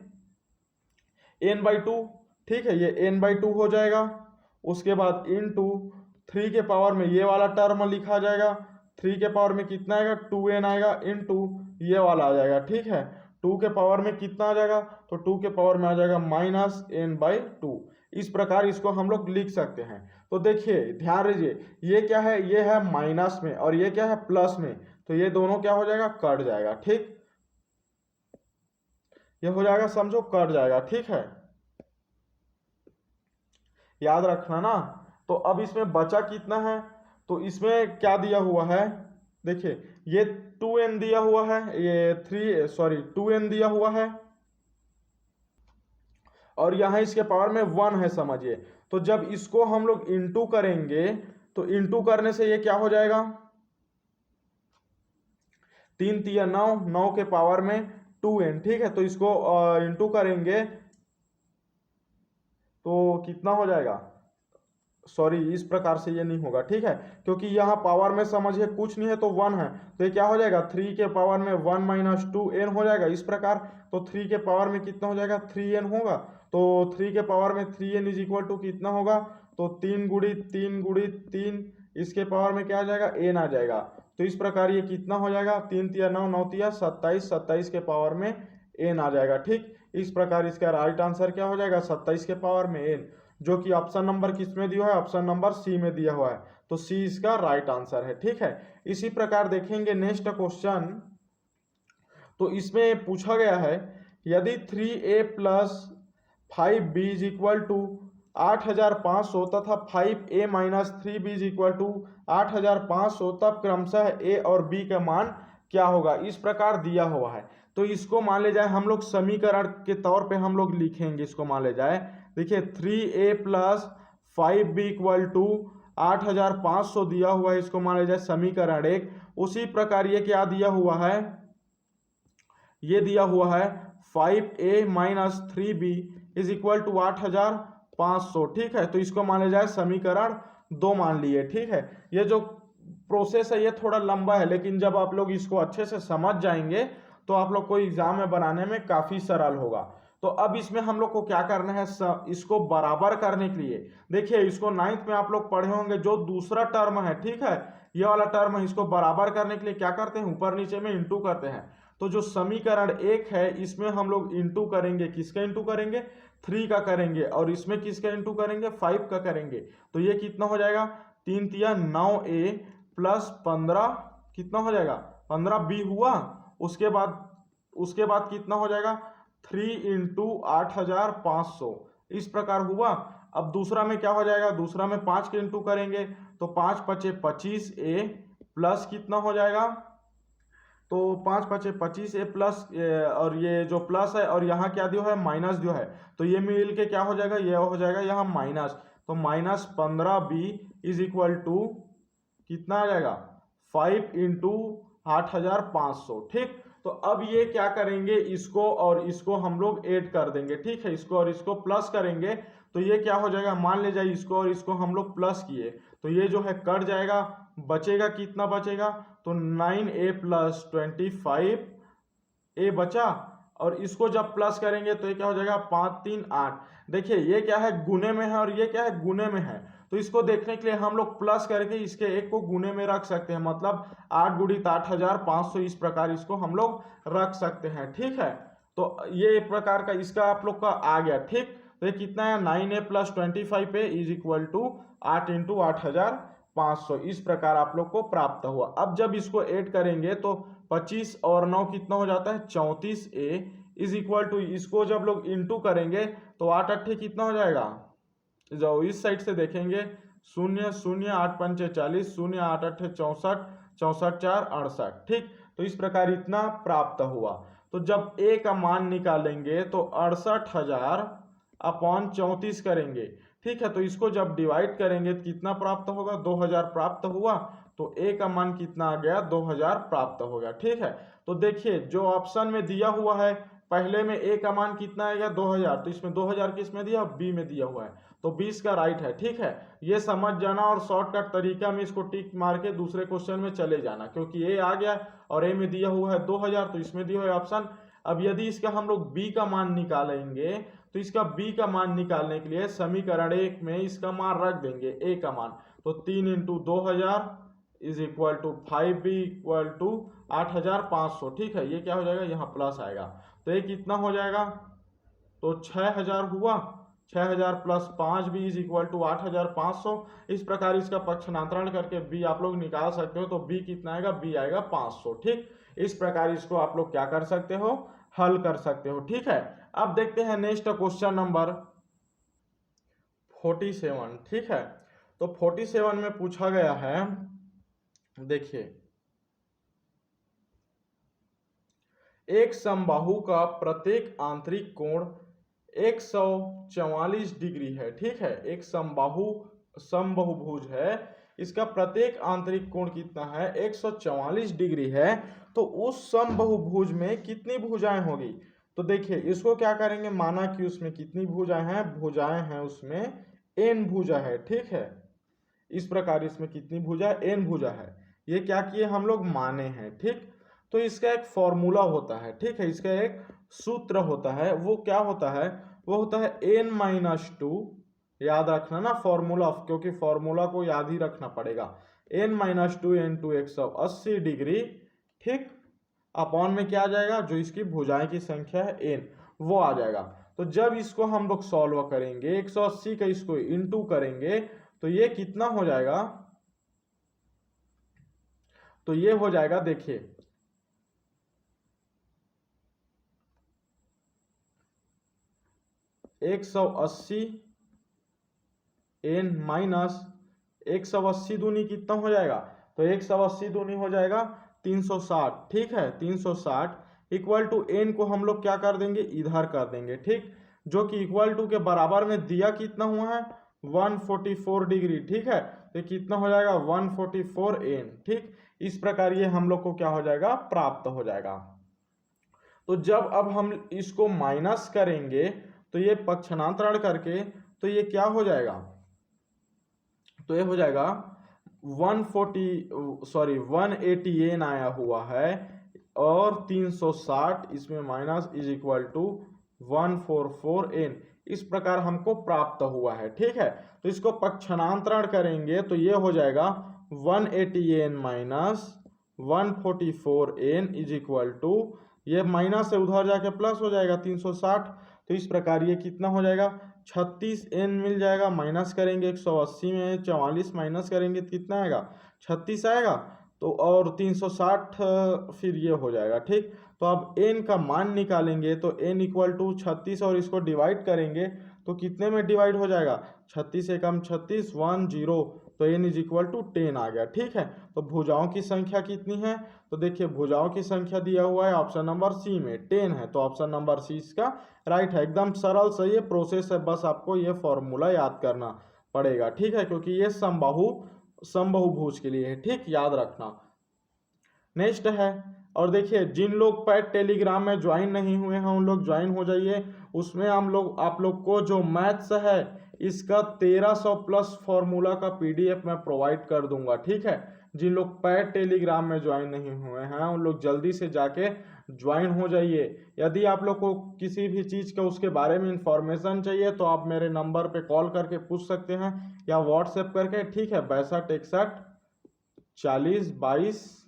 n/2। ठीक है, ये n/2 हो जाएगा। उसके बाद इंटू 3 के पावर में ये वाला टर्म लिखा जाएगा, 3 के पावर में कितना आएगा 2n आएगा, इंटू ये वाला आ जाएगा। ठीक है, 2 के पावर में कितना आ जाएगा, तो 2 के पावर में आ जाएगा -n/2। इस प्रकार इसको हम लोग लिख सकते हैं। तो देखिए ध्यान दीजिए, ये क्या है, ये है माइनस में, और ये क्या है प्लस में, तो ये दोनों क्या हो जाएगा, कट जाएगा। ठीक, ये हो जाएगा, समझो कट जाएगा। ठीक है, याद रखना ना। तो अब इसमें बचा कितना है, तो इसमें क्या दिया हुआ है, देखिए ये 2n दिया हुआ है, ये 2n दिया हुआ है, और यहाँ इसके पावर में 1 है समझिए। तो जब इसको हम लोग इंटू करेंगे तो इंटू करने से ये क्या हो जाएगा, 3 × 3 = 9, 9 के पावर में 2n। ठीक है, तो इसको इंटू करेंगे तो कितना हो जाएगा, इस प्रकार से ये नहीं होगा। ठीक है, क्योंकि यहाँ पावर में समझिए कुछ नहीं है तो 1 है, तो ये क्या हो जाएगा 3 के पावर में 1 - 2n हो जाएगा इस प्रकार। तो 3 के पावर में कितना हो जाएगा 3n होगा, तो 3 के पावर में 3n = कितना होगा, तो 3 × 3 × 3, इसके पावर में क्या आ जाएगा n आ जाएगा। तो इस प्रकार ये कितना हो जाएगा, 3 × 3 = 9, 9 × 3 = 27, 27 के पावर में n आ जाएगा। ठीक, इस प्रकार इसका राइट आंसर क्या हो जाएगा 27 के पावर में n, जो कि ऑप्शन नंबर किस में दिया है, ऑप्शन नंबर सी में दिया हुआ है, तो सी इसका राइट आंसर है। ठीक है, इसी प्रकार देखेंगे नेक्स्ट क्वेश्चन। तो इसमें पूछा गया है, यदि 3a + 5b = 8500 तथा 5a - 3b = 8500, तब क्रमशः a और b का मान क्या होगा, इस प्रकार दिया हुआ है। तो इसको मान ले जाए हम लोग समीकरण के तौर पे हम लोग लिखेंगे, इसको मान ले जाए, देखिए 3a plus 5b equal to 8500 दिया हुआ है, इसको मान ले जाए समीकरण 1। उसी प्रकार ये क्या दिया हुआ है, ये दिया हुआ है 5a minus 3b is equal to 8500, ठीक है। तो इसको मान ले जाए समीकरण 2 मान लिए, ठीक है। ये जो प्रोसेस है ये थोड़ा लंबा है, लेकिन जब आप लोग इसको अच्छे से समझ जाएंगे तो आप लोग को एग्जाम में बनाने में काफी सरल होगा। तो अब इसमें हम लोग को क्या करना है, इसको बराबर करने के लिए, देखिए इसको 9th में आप लोग पढ़े होंगे, जो दूसरा टर्म है, ठीक है, ये वाला टर्म है, इसको बराबर करने के लिए क्या करते हैं, ऊपर नीचे में इंटू करते हैं। तो जो समीकरण 1 है इसमें हम लोग इंटू करेंगे, किसका इंटू करेंगे, 3 का करेंगे, और इसमें किसका इंटू करेंगे, 5 का करेंगे। तो ये कितना हो जाएगा, 3 तिया 9a प्लस 15 कितना हो जाएगा, 15b हुआ। उसके बाद कितना हो जाएगा, 3 इंटू 8500, इस प्रकार हुआ। अब दूसरा में क्या हो जाएगा, दूसरा में 5 के इंटू करेंगे, तो 5 पचे 25a प्लस कितना हो जाएगा, तो 5 पचे 25a प्लस, और ये जो प्लस है और यहाँ क्या दिया है, माइनस जो है, तो ये मिल के क्या हो जाएगा, ये हो जाएगा यहाँ माइनस, तो minus 15b is equal to कितना आ जाएगा, 5 इंटू 8500, ठीक। तो अब ये क्या करेंगे, इसको और इसको हम लोग ऐड कर देंगे, ठीक है, इसको और इसको प्लस करेंगे, तो ये क्या हो जाएगा, मान ले जाए इसको और इसको हम लोग प्लस किए, तो ये जो है कट जाएगा, बचेगा कितना बचेगा, तो 9a प्लस 25a बचा, और इसको जब प्लस करेंगे तो ये क्या हो जाएगा, 5 3 8। देखिए ये क्या है, गुने में है, और ये क्या है, गुने में है। तो इसको देखने के लिए हम लोग प्लस करके इसके एक को गुने में रख सकते हैं, मतलब 8 गुणित 8500, इस प्रकार इसको हम लोग रख सकते हैं, ठीक है। तो ये एक प्रकार का इसका आप लोग का आ गया, ठीक। तो ये कितना है, 9a plus 25a is equal to 8 into 8500, इस प्रकार आप लोग को प्राप्त हुआ। अब जब इसको ऐड करेंगे तो 25 और 9 कितना हो जाता है, 34a इज इक्वल टू, इसको जब लोग इंटू करेंगे तो 8 अट्ठे कितना हो जाएगा, जो इस साइड से देखेंगे, 0 0 8 पंचे 40, 0 8 अट्ठे 64, 64 4 68, ठीक। तो इस प्रकार इतना प्राप्त हुआ। तो जब a का मान निकालेंगे तो 68,000 अपॉन 34 करेंगे, ठीक है। तो इसको जब डिवाइड करेंगे तो कितना प्राप्त होगा, 2000 प्राप्त हुआ। तो a का मान कितना आ गया, 2000 प्राप्त हो गया, ठीक है। तो देखिए जो ऑप्शन में दिया हुआ है, पहले में a का मान कितना आएगा, 2000, तो इसमें 2000 किस में दिया, b में दिया हुआ है, तो 20 का राइट है, ठीक है। ये समझ जाना और शॉर्टकट तरीका में इसको टिक मार के दूसरे क्वेश्चन में चले जाना, क्योंकि a आ गया और a में दिया हुआ है 2000, तो इसमें दिया हुआ है ऑप्शन। अब यदि इसका हम लोग b का मान निकालेंगे, तो इसका b का मान निकालने के लिए समीकरण 1 में इसका मान रख देंगे, a का मान, तो 3 into 2000 is equal to 5b equal to 8500, ठीक है। ये क्या हो जाएगा, यहाँ प्लस आएगा, तो ये कितना हो जाएगा, तो 6000 हुआ, 6000 plus 5b is equal to 8500। इस प्रकार इसका पक्षांतरण करके b आप लोग निकाल सकते हो, तो b कितना आएगा, b आएगा 500, ठीक। इस प्रकार इसको आप लोग क्या कर सकते हो, हल कर सकते हो, ठीक है। अब देखते हैं नेक्स्ट क्वेश्चन नंबर 47, ठीक है। तो 47 में पूछा गया है, देखिए एक समबाहु का प्रत्येक आंतरिक कोण 144 डिग्री है, ठीक है। एक समबाहुभुज है, इसका प्रत्येक आंतरिक कोण कितना है, 144 डिग्री है। तो उस समबाहुभुज में कितनी भुजाएं होगी, तो देखिए इसको क्या करेंगे, माना कि उसमें कितनी भुजाएं हैं उसमें n भुजा है, ठीक है। इस प्रकार इसमें कितनी भुजा, n भुजा है। ये क्या किए हम लोग, माने हैं, ठीक। तो इसका एक फॉर्मूला होता है, ठीक है, इसका एक सूत्र होता है, वो क्या होता है, वो होता है n-2, याद रखना ना फॉर्मूला, क्योंकि फॉर्मूला को याद ही रखना पड़ेगा, n-2 इंटू 180 डिग्री, ठीक, अपॉन में क्या आ जाएगा, जो इसकी भुजाएं की संख्या है n, वो आ जाएगा। तो जब इसको हम लोग सॉल्व करेंगे, 180 का इसको इंटू करेंगे, तो ये कितना हो जाएगा, तो ये हो जाएगा, देखिए 180 n माइनस 180 दूनी कितना हो जाएगा, तो 180 दूनी हो जाएगा 360, ठीक है, 360 इक्वल टू n को हम लोग क्या कर देंगे, इधर कर देंगे, ठीक, जो कि इक्वल टू के बराबर में दिया कितना हुआ है 144 डिग्री, ठीक है, तो कितना हो जाएगा 144 n, ठीक। इस प्रकार ये हम लोग को क्या हो जाएगा, प्राप्त हो जाएगा। तो जब अब हम इसको माइनस करेंगे तो ये पक्षांतरण करके तो ये क्या हो जाएगा, तो ये हो जाएगा 180 n आया हुआ है और 360 इसमें minus is equal to 144 n, इस प्रकार हमको प्राप्त हुआ है, ठीक है। तो इसको पक्षांतरण करेंगे तो ये हो जाएगा 180 n minus 144 n is equal to, ये माइनस से उधर जाके प्लस हो जाएगा 360, तो इस प्रकार ये कितना हो जाएगा 36 n मिल जाएगा। माइनस करेंगे 180 में 44 माइनस करेंगे तो कितना आएगा 36 आएगा, तो और 360 फिर ये हो जाएगा, ठीक। तो अब n का मान निकालेंगे तो n इक्वल टू 36 और इसको डिवाइड करेंगे तो कितने में डिवाइड हो जाएगा, 36 एकम 36 1 0, तो n इज इक्वल टू 10 आ गया, ठीक है। तो भुजाओं की संख्या कितनी है, तो देखिए भुजाओं की संख्या दिया हुआ है ऑप्शन नंबर सी में 10 है, तो ऑप्शन नंबर सी इसका राइट है। एकदम सरल सही है प्रोसेस है, बस आपको ये फॉर्मूला याद करना पड़ेगा, ठीक है, क्योंकि ये समबाहुभुज के लिए है, ठीक, याद रखना। नेक्स्ट है, और देखिए जिन लोग पैड टेलीग्राम में ज्वाइन नहीं हुए हैं उन लोग ज्वाइन हो जाइए, उसमें आप लोग को जो मैथ्स है इसका 1300 प्लस फॉर्मूला का पीडीएफ मैं प्रोवाइड कर दूंगा, ठीक है। जिन लोग पैड टेलीग्राम में ज्वाइन नहीं हुए हैं उन लोग जल्दी से जाके ज्वाइन हो जाइए। यदि आप लोग को किसी भी चीज़ का उसके बारे में इंफॉर्मेशन चाहिए तो आप मेरे नंबर पे कॉल करके पूछ सकते हैं या व्हाट्सएप करके, ठीक है, 62 61 40 22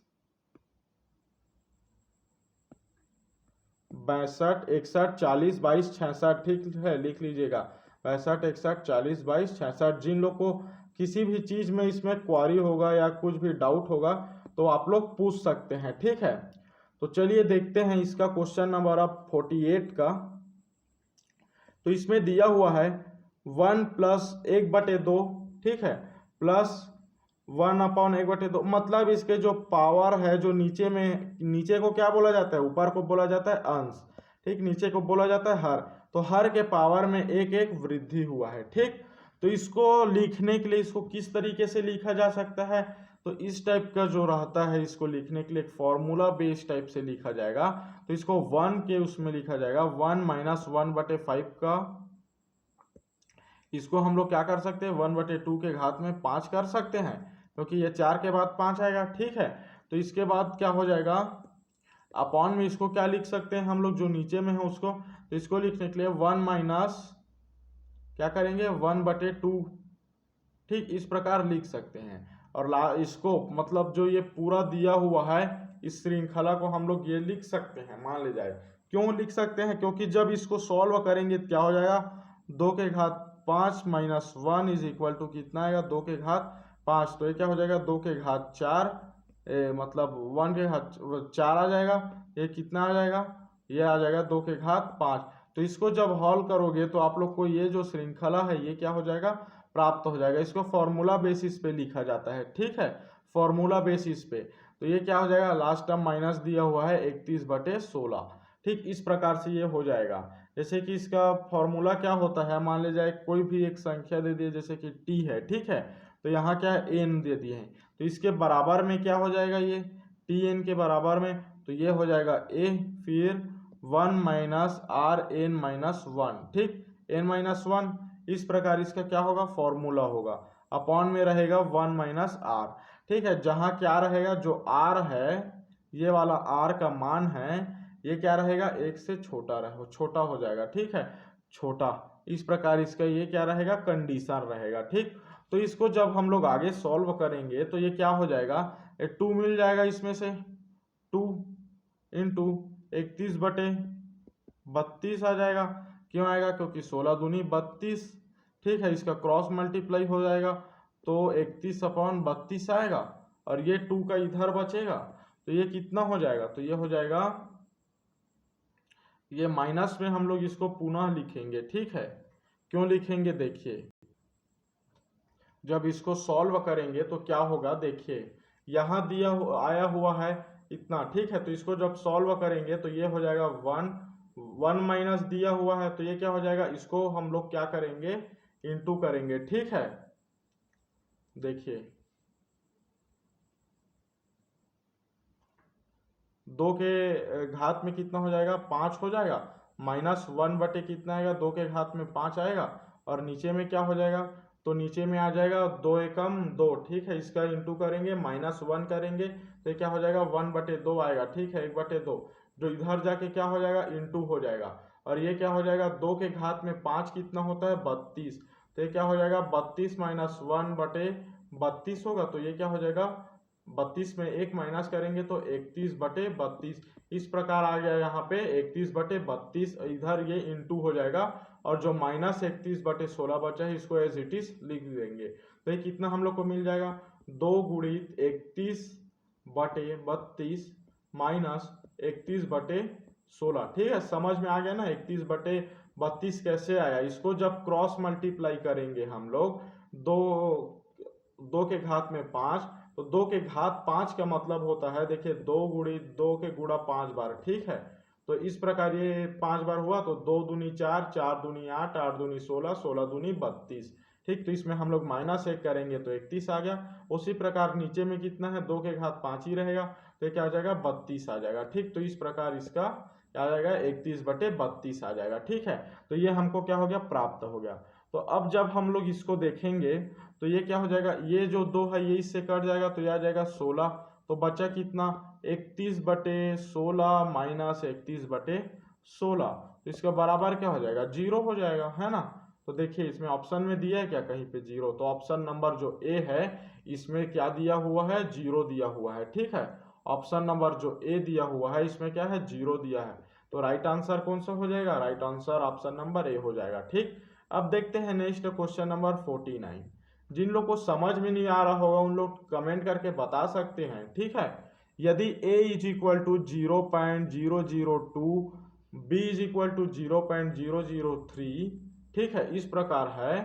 62 41 22 66, ठीक है, लिख लीजिएगा 62 61 40 22 66। जिन लोग को किसी भी चीज़ में इसमें क्वारी होगा या कुछ भी डाउट होगा तो आप लोग पूछ सकते हैं, ठीक है। तो चलिए देखते हैं इसका क्वेश्चन नंबर अब 48 का। तो इसमें दिया हुआ है 1 प्लस 1/2, ठीक है, प्लस 1/1/2, मतलब इसके जो पावर है जो नीचे में, नीचे को क्या बोला जाता है, ऊपर को बोला जाता है अंश, ठीक, नीचे को बोला जाता है हर, तो हर के पावर में एक एक वृद्धि हुआ है, ठीक। तो इसको लिखने के लिए इसको किस तरीके से लिखा जा सकता है, तो इस टाइप का जो रहता है इसको लिखने के लिए एक फॉर्मूला बेस टाइप से लिखा जाएगा। तो इसको 1 के उसमें लिखा जाएगा 1 माइनस 1/5 का, इसको हम लोग क्या कर सकते हैं 1/2 के घात में 5 कर सकते हैं, क्योंकि ये 4 के बाद 5 आएगा, ठीक है। तो इसके बाद क्या हो जाएगा, अपॉन में इसको क्या लिख सकते हैं हम लोग, जो नीचे में है उसको, तो इसको लिखने के लिए 1 माइनस क्या करेंगे 1/2, ठीक, इस प्रकार लिख सकते हैं। और इसको मतलब जो ये पूरा दिया हुआ है इस श्रृंखला को हम लोग ये लिख सकते हैं, मान ले जाए, क्यों लिख सकते हैं, क्योंकि जब इसको सॉल्व करेंगे तो क्या हो जाएगा 2 के घात 5 माइनस 1 इज इक्वल टू कितना आएगा 2 के घात 5, तो ये क्या हो जाएगा 2 के घात 4, मतलब 1 के घात 4 आ जाएगा, ये कितना आ जाएगा, ये आ जाएगा 2 के घात 5। तो इसको जब हॉल करोगे तो आप लोग को ये जो श्रृंखला है ये क्या हो जाएगा, प्राप्त हो जाएगा। इसको फॉर्मूला बेसिस पे लिखा जाता है, ठीक है, फॉर्मूला बेसिस पे। तो ये क्या हो जाएगा, लास्ट टर्म माइनस दिया हुआ है 31/16, ठीक, इस प्रकार से ये हो जाएगा। जैसे कि इसका फॉर्मूला क्या होता है, मान ले जाए कोई भी एक संख्या दे दिए जैसे कि t है, ठीक है, तो यहाँ क्या है n दे दिए हैं, तो इसके बराबर में क्या हो जाएगा ये tn के बराबर में, तो ये हो जाएगा a, फिर 1 माइनस r n माइनस 1, ठीक, n माइनस 1, इस प्रकार इसका क्या होगा फॉर्मूला होगा, अपॉन में रहेगा 1 माइनस r, ठीक है। जहाँ क्या रहेगा, जो r है ये वाला r का मान है ये क्या रहेगा 1 से छोटा हो जाएगा, ठीक है, छोटा, इस प्रकार इसका ये क्या रहेगा कंडीशन रहेगा, ठीक। तो इसको जब हम लोग आगे सॉल्व करेंगे तो ये क्या हो जाएगा, 2 मिल जाएगा, इसमें से 2 इंटू 31/32 आ जाएगा, क्यों आएगा, क्योंकि 16 दूनी 32, ठीक है, इसका क्रॉस मल्टीप्लाई हो जाएगा तो 31/32 आएगा, और ये 2 का इधर बचेगा, तो ये कितना हो जाएगा, तो ये हो जाएगा, ये माइनस में हम लोग इसको पुनः लिखेंगे, ठीक है, क्यों लिखेंगे, देखिए जब इसको सॉल्व करेंगे तो क्या होगा, देखिए यहाँ आया हुआ है इतना, ठीक है। तो इसको जब सॉल्व करेंगे तो ये हो जाएगा 1 माइनस दिया हुआ है तो ये क्या हो जाएगा, इसको हम लोग क्या करेंगे, इंटू करेंगे, ठीक है। देखिए 2 के घात में कितना हो जाएगा, 5 हो जाएगा, -1 बटे कितना आएगा, 2 के घात में 5 आएगा, और नीचे में क्या हो जाएगा, तो नीचे में आ जाएगा 2 एकम 2, ठीक है। इसका इंटू करेंगे, -1 करेंगे तो क्या हो जाएगा 1/2 आएगा, ठीक है, 1/2, जो इधर जाके क्या हो जाएगा, इंटू हो जाएगा। और ये क्या हो जाएगा, 2 के घात में 5 कितना होता है, 32, तो ये क्या हो जाएगा 32 - 1/32 होगा, तो ये क्या हो जाएगा 32 में 1 माइनस करेंगे तो 31/32, इस प्रकार आ गया यहाँ पे 31/32, इधर ये इंटू हो जाएगा, और जो -31/16 बचा है इसको एज इट इज लिख देंगे। तो ये कितना हम लोग को मिल जाएगा, 2 गुणित 31/32 माइनस 31/16, ठीक है। समझ में आ गया ना, 31/32 कैसे आया, इसको जब क्रॉस मल्टीप्लाई करेंगे हम लोग, दो के घात में 5, तो 2 के घात 5 का मतलब होता है, देखिए 2 गुणित 2 के गुणा 5 बार, ठीक है। तो इस प्रकार ये 5 बार हुआ तो 2 दूनी 4, 4 दूनी 8, 8 दूनी 16, 16 दूनी 32, ठीक। तो इसमें हम लोग -1 करेंगे तो 31 आ गया। उसी प्रकार नीचे में कितना है, 2 के घात 5 ही रहेगा, तो ये क्या हो जाएगा 32 आ जाएगा, ठीक। तो इस प्रकार इसका क्या आ जाएगा, 31/32 आ जाएगा, ठीक है। तो ये हमको क्या हो गया, प्राप्त हो गया। तो अब जब हम लोग इसको देखेंगे तो ये क्या हो जाएगा, ये जो 2 है ये इससे कट जाएगा तो ये आ जाएगा 16, तो बचा कितना 31/16 माइनस 31/16, तो इसका बराबर क्या हो जाएगा, 0 हो जाएगा, है ना। तो देखिए इसमें ऑप्शन में दिया है क्या, कहीं पे 0, तो ऑप्शन नंबर जो ए है इसमें क्या दिया हुआ है, 0 दिया हुआ है, ठीक है। ऑप्शन नंबर जो ए दिया हुआ है इसमें क्या है, 0 दिया है। तो राइट आंसर कौन सा हो जाएगा, right answer option number A हो जाएगा, ठीक। अब देखते हैं नेक्स्ट क्वेश्चन नंबर 49। जिन लोग को समझ में नहीं आ रहा होगा उन लोग कमेंट करके बता सकते हैं, ठीक है। यदि a is equal to 0.002, b is equal to 0.003, ठीक है, इस प्रकार है,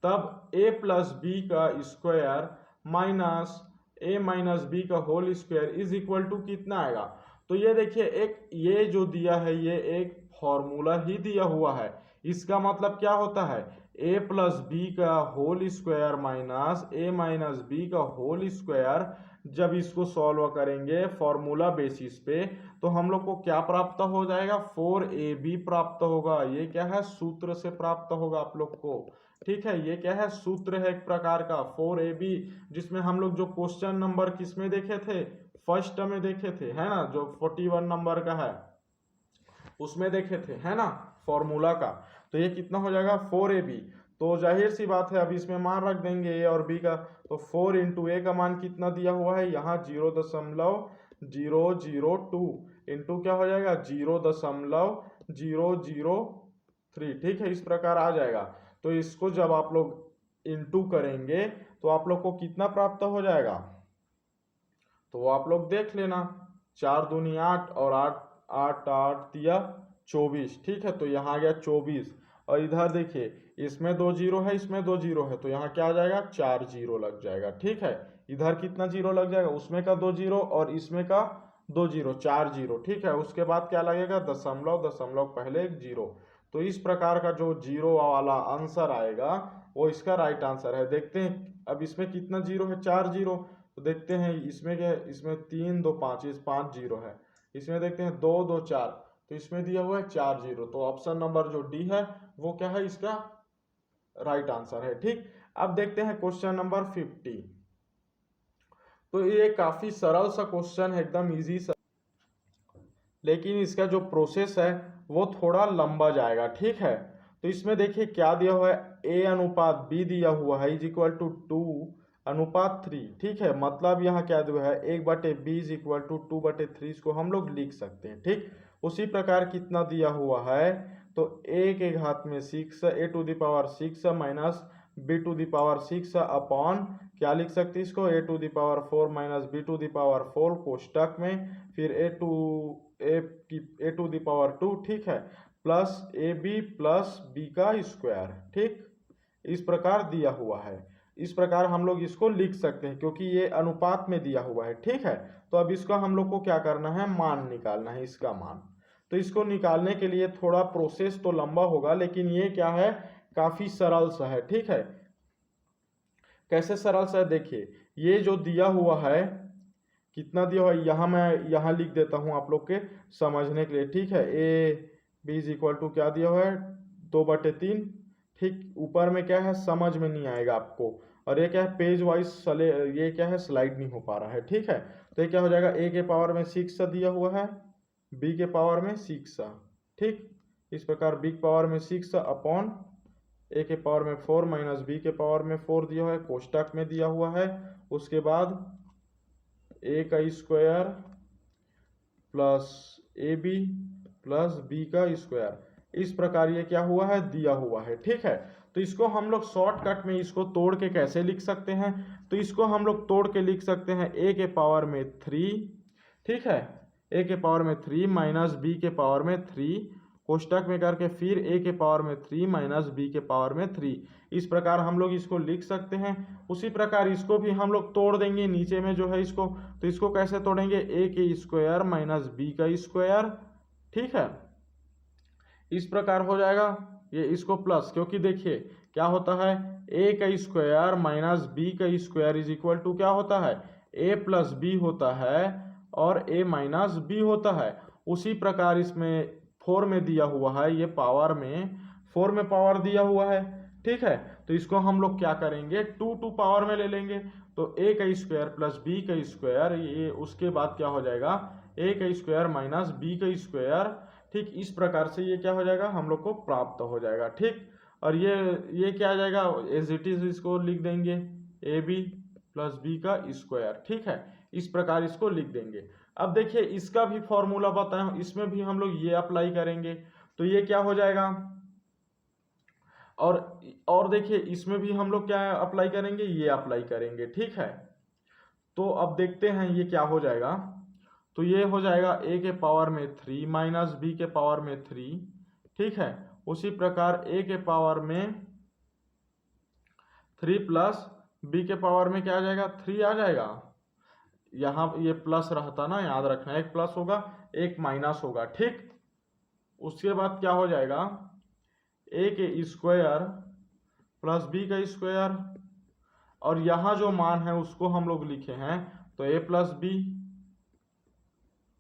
तब a प्लस बी का square minus a minus B का whole square is equal to कितना आएगा। तो ये देखिए एक ये जो दिया है ये एक फॉर्मूला ही दिया हुआ है, इसका मतलब क्या होता है, a प्लस बी का whole square minus a minus B का होल स्क्वायर, जब इसको सॉल्व करेंगे फॉर्मूला बेसिस पे तो हम लोग को क्या प्राप्त हो जाएगा, 4ab प्राप्त होगा। ये क्या है, सूत्र से प्राप्त होगा आप लोग को, ठीक है। ये क्या है, सूत्र है एक प्रकार का 4ab, जिसमें हम लोग जो क्वेश्चन नंबर किस में देखे थे, फर्स्ट में देखे थे, है ना, जो 41 नंबर का है उसमें देखे थे, है ना, फॉर्मूला का। तो ये कितना हो जाएगा 4ab, तो जाहिर सी बात है अब इसमें मान रख देंगे ए और बी का, तो 4 इंटू ए का मान कितना दिया हुआ है यहाँ 0.002 इंटू क्या हो जाएगा 0.003, ठीक है, इस प्रकार आ जाएगा। तो इसको जब आप लोग इंटू करेंगे तो आप लोग को कितना प्राप्त हो जाएगा, तो आप लोग देख लेना, 4 दूनी 8 और 8 8 8 दिया 24, ठीक है। तो यहाँ आ गया 24, और इधर देखिए इसमें 2 जीरो है, इसमें 2 जीरो है, तो यहाँ क्या आ जाएगा 4 जीरो लग जाएगा, ठीक है। इधर कितना जीरो लग जाएगा, उसमें का 2 जीरो और इसमें का 2 जीरो, 4 जीरो, ठीक है। उसके बाद क्या लगेगा, दशमलव, दशमलव पहले एक जीरो। तो इस प्रकार का जो जीरो वाला आंसर आएगा वो इसका राइट आंसर है। देखते हैं अब इसमें कितना जीरो है, 4 जीरो, तो देखते हैं इसमें क्या है, इसमें 3 2 5, इस 5 जीरो है, इसमें देखते हैं 2 2 4, तो इसमें दिया हुआ है 4 जीरो, तो ऑप्शन नंबर जो डी है वो क्या है, इसका राइट आंसर है, ठीक। अब देखते हैं क्वेश्चन नंबर 50। तो ये काफी सरल सा क्वेश्चन है, एकदम इजी सा, लेकिन इसका जो प्रोसेस है वो थोड़ा लंबा जाएगा, ठीक है। तो इसमें देखिए क्या दिया हुआ है, a अनुपात b दिया हुआ है इज इक्वल टू 2:3, ठीक है। मतलब यहाँ क्या दिया है, 1/b इज इक्वल टू 2/3, इसको हम लोग लिख सकते हैं, ठीक। उसी प्रकार कितना दिया हुआ है, तो a के घात में 6 a⁶ माइनस b⁶ अपॉन क्या लिख सकते हैं इसको, a⁴ माइनस b⁴ कोष्टक में, फिर a⁴, ठीक है, प्लस ab प्लस b का स्क्वायर, ठीक, इस प्रकार दिया हुआ है। इस प्रकार हम लोग इसको लिख सकते हैं क्योंकि ये अनुपात में दिया हुआ है। ठीक है, तो अब इसका हम लोग को क्या करना है, मान निकालना है, इसका मान। तो इसको निकालने के लिए थोड़ा प्रोसेस तो लंबा होगा, लेकिन ये क्या है, काफी सरल सा है। ठीक है, कैसे सरल सा है, देखिए ये जो दिया हुआ है, कितना दिया हुआ है, यहाँ मैं यहाँ लिख देता हूँ आप लोग के समझने के लिए। ठीक है, A B is equal to क्या दिया हुआ है, 2/3। ठीक, ऊपर में क्या है समझ में नहीं आएगा आपको, और ये क्या है पेज वाइज ये क्या है स्लाइड नहीं हो पा रहा है। ठीक है, तो ये क्या हो जाएगा, ए के पावर में 6 दिया हुआ है, बी के पावर में 6। ठीक, इस प्रकार बी के पावर में 6 अपॉन ए के पावर में 4 माइनस बी के पावर में 4 दिया हुआ है, कोष्टक में दिया हुआ है। उसके बाद ए का square plus A B plus B का स्क्वायर, इस प्रकार ये क्या हुआ है, दिया हुआ है। ठीक है, तो इसको हम लोग शॉर्टकट में इसको तोड़ के कैसे लिख सकते हैं, तो इसको हम लोग तोड़ के लिख सकते हैं ए के पावर में 3। ठीक है, ए के पावर में 3 माइनस बी के पावर में 3, कोष्टक में करके फिर ए के पावर में 3 माइनस बी के पावर में 3, इस प्रकार हम लोग इसको लिख सकते हैं। उसी प्रकार इसको भी हम लोग तोड़ देंगे नीचे में जो है इसको, तो इसको कैसे तोड़ेंगे, ए के स्क्वायर माइनस बी का स्क्वायर। ठीक है, इस प्रकार हो जाएगा ये, इसको प्लस, क्योंकि देखिए क्या होता है, ए का स्क्वायर माइनस बी का स्क्वायर इज इक्वल टू क्या होता है, ए प्लस बी होता है और ए माइनस बी होता है। उसी प्रकार इसमें 4 में दिया हुआ है, ये पावर में 4 में पावर दिया हुआ है। ठीक है, तो इसको हम लोग क्या करेंगे, 2 पावर में ले लेंगे, तो ए का स्क्वायर प्लस बी का स्क्वायर, ये उसके बाद क्या हो जाएगा, ए का स्क्वायर माइनस बी का स्क्वायर। ठीक, इस प्रकार से ये क्या हो जाएगा, हम लोग को प्राप्त हो जाएगा। ठीक, और ये क्या आ जाएगा, एज इट इज इसको लिख देंगे ए बी प्लस बी का स्क्वायर। ठीक है, इस प्रकार इसको लिख देंगे। अब देखिए इसका भी फॉर्मूला बताया हूं, इसमें भी हम लोग ये अप्लाई करेंगे, तो ये क्या हो जाएगा, और देखिए इसमें भी हम लोग क्या अप्लाई करेंगे, ये अप्लाई करेंगे। ठीक है, तो अब देखते हैं ये क्या हो जाएगा, तो ये हो जाएगा ए के पावर में 3 माइनस बी के पावर में 3। ठीक है, उसी प्रकार ए के पावर में 3 प्लस बी के पावर में क्या आ जाएगा, 3 आ जाएगा। यहाँ ये प्लस रहता ना, याद रखना, एक प्लस होगा एक माइनस होगा। ठीक, उसके बाद क्या हो जाएगा, ए के स्क्वायर प्लस बी का स्क्वायर, और यहाँ जो मान है उसको हम लोग लिखे हैं, तो ए प्लस बी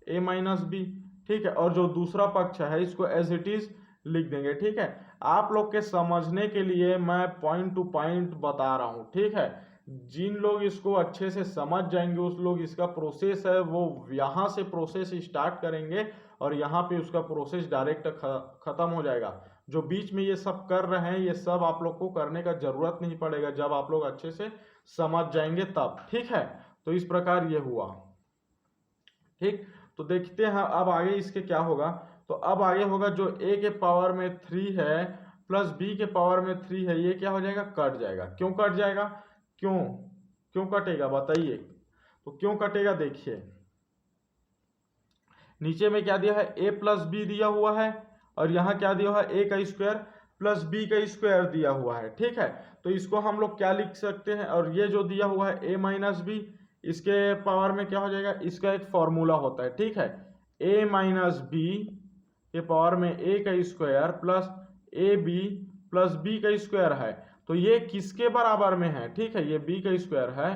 ए माइनस बी। ठीक है, और जो दूसरा पक्ष है इसको एज इट इज लिख देंगे। ठीक है, आप लोग के समझने के लिए मैं पॉइंट टू पॉइंट बता रहा हूँ। ठीक है, जिन लोग इसको अच्छे से समझ जाएंगे उस लोग इसका प्रोसेस है वो यहाँ से प्रोसेस स्टार्ट करेंगे और यहाँ पे उसका प्रोसेस डायरेक्ट खत्म हो जाएगा। जो बीच में ये सब कर रहे हैं ये सब आप लोग को करने का जरूरत नहीं पड़ेगा, जब आप लोग अच्छे से समझ जाएंगे तब। ठीक है, तो इस प्रकार ये हुआ। ठीक, तो देखते हैं अब आगे इसके क्या होगा, तो अब आगे होगा जो ए के पावर में 3 है प्लस बी के पावर में 3 है, ये क्या हो जाएगा, कट जाएगा। क्यों कट जाएगा, क्यों क्यों कटेगा बताइए, तो क्यों कटेगा, देखिए नीचे में क्या दिया है, ए प्लस बी दिया हुआ है, और यहाँ क्या दिया हुआ है, ए का स्क्वायर प्लस बी का स्क्वायर दिया हुआ है। ठीक है, तो इसको हम लोग क्या लिख सकते हैं, और ये जो दिया हुआ है ए माइनस बी, इसके पावर में क्या हो जाएगा, इसका एक फॉर्मूला होता है। ठीक है, ए माइनस बी के पावर में ए का square plus A B plus B का स्क्वायर है, तो ये किसके बराबर में है, ठीक है, ये बी का स्क्वायर है,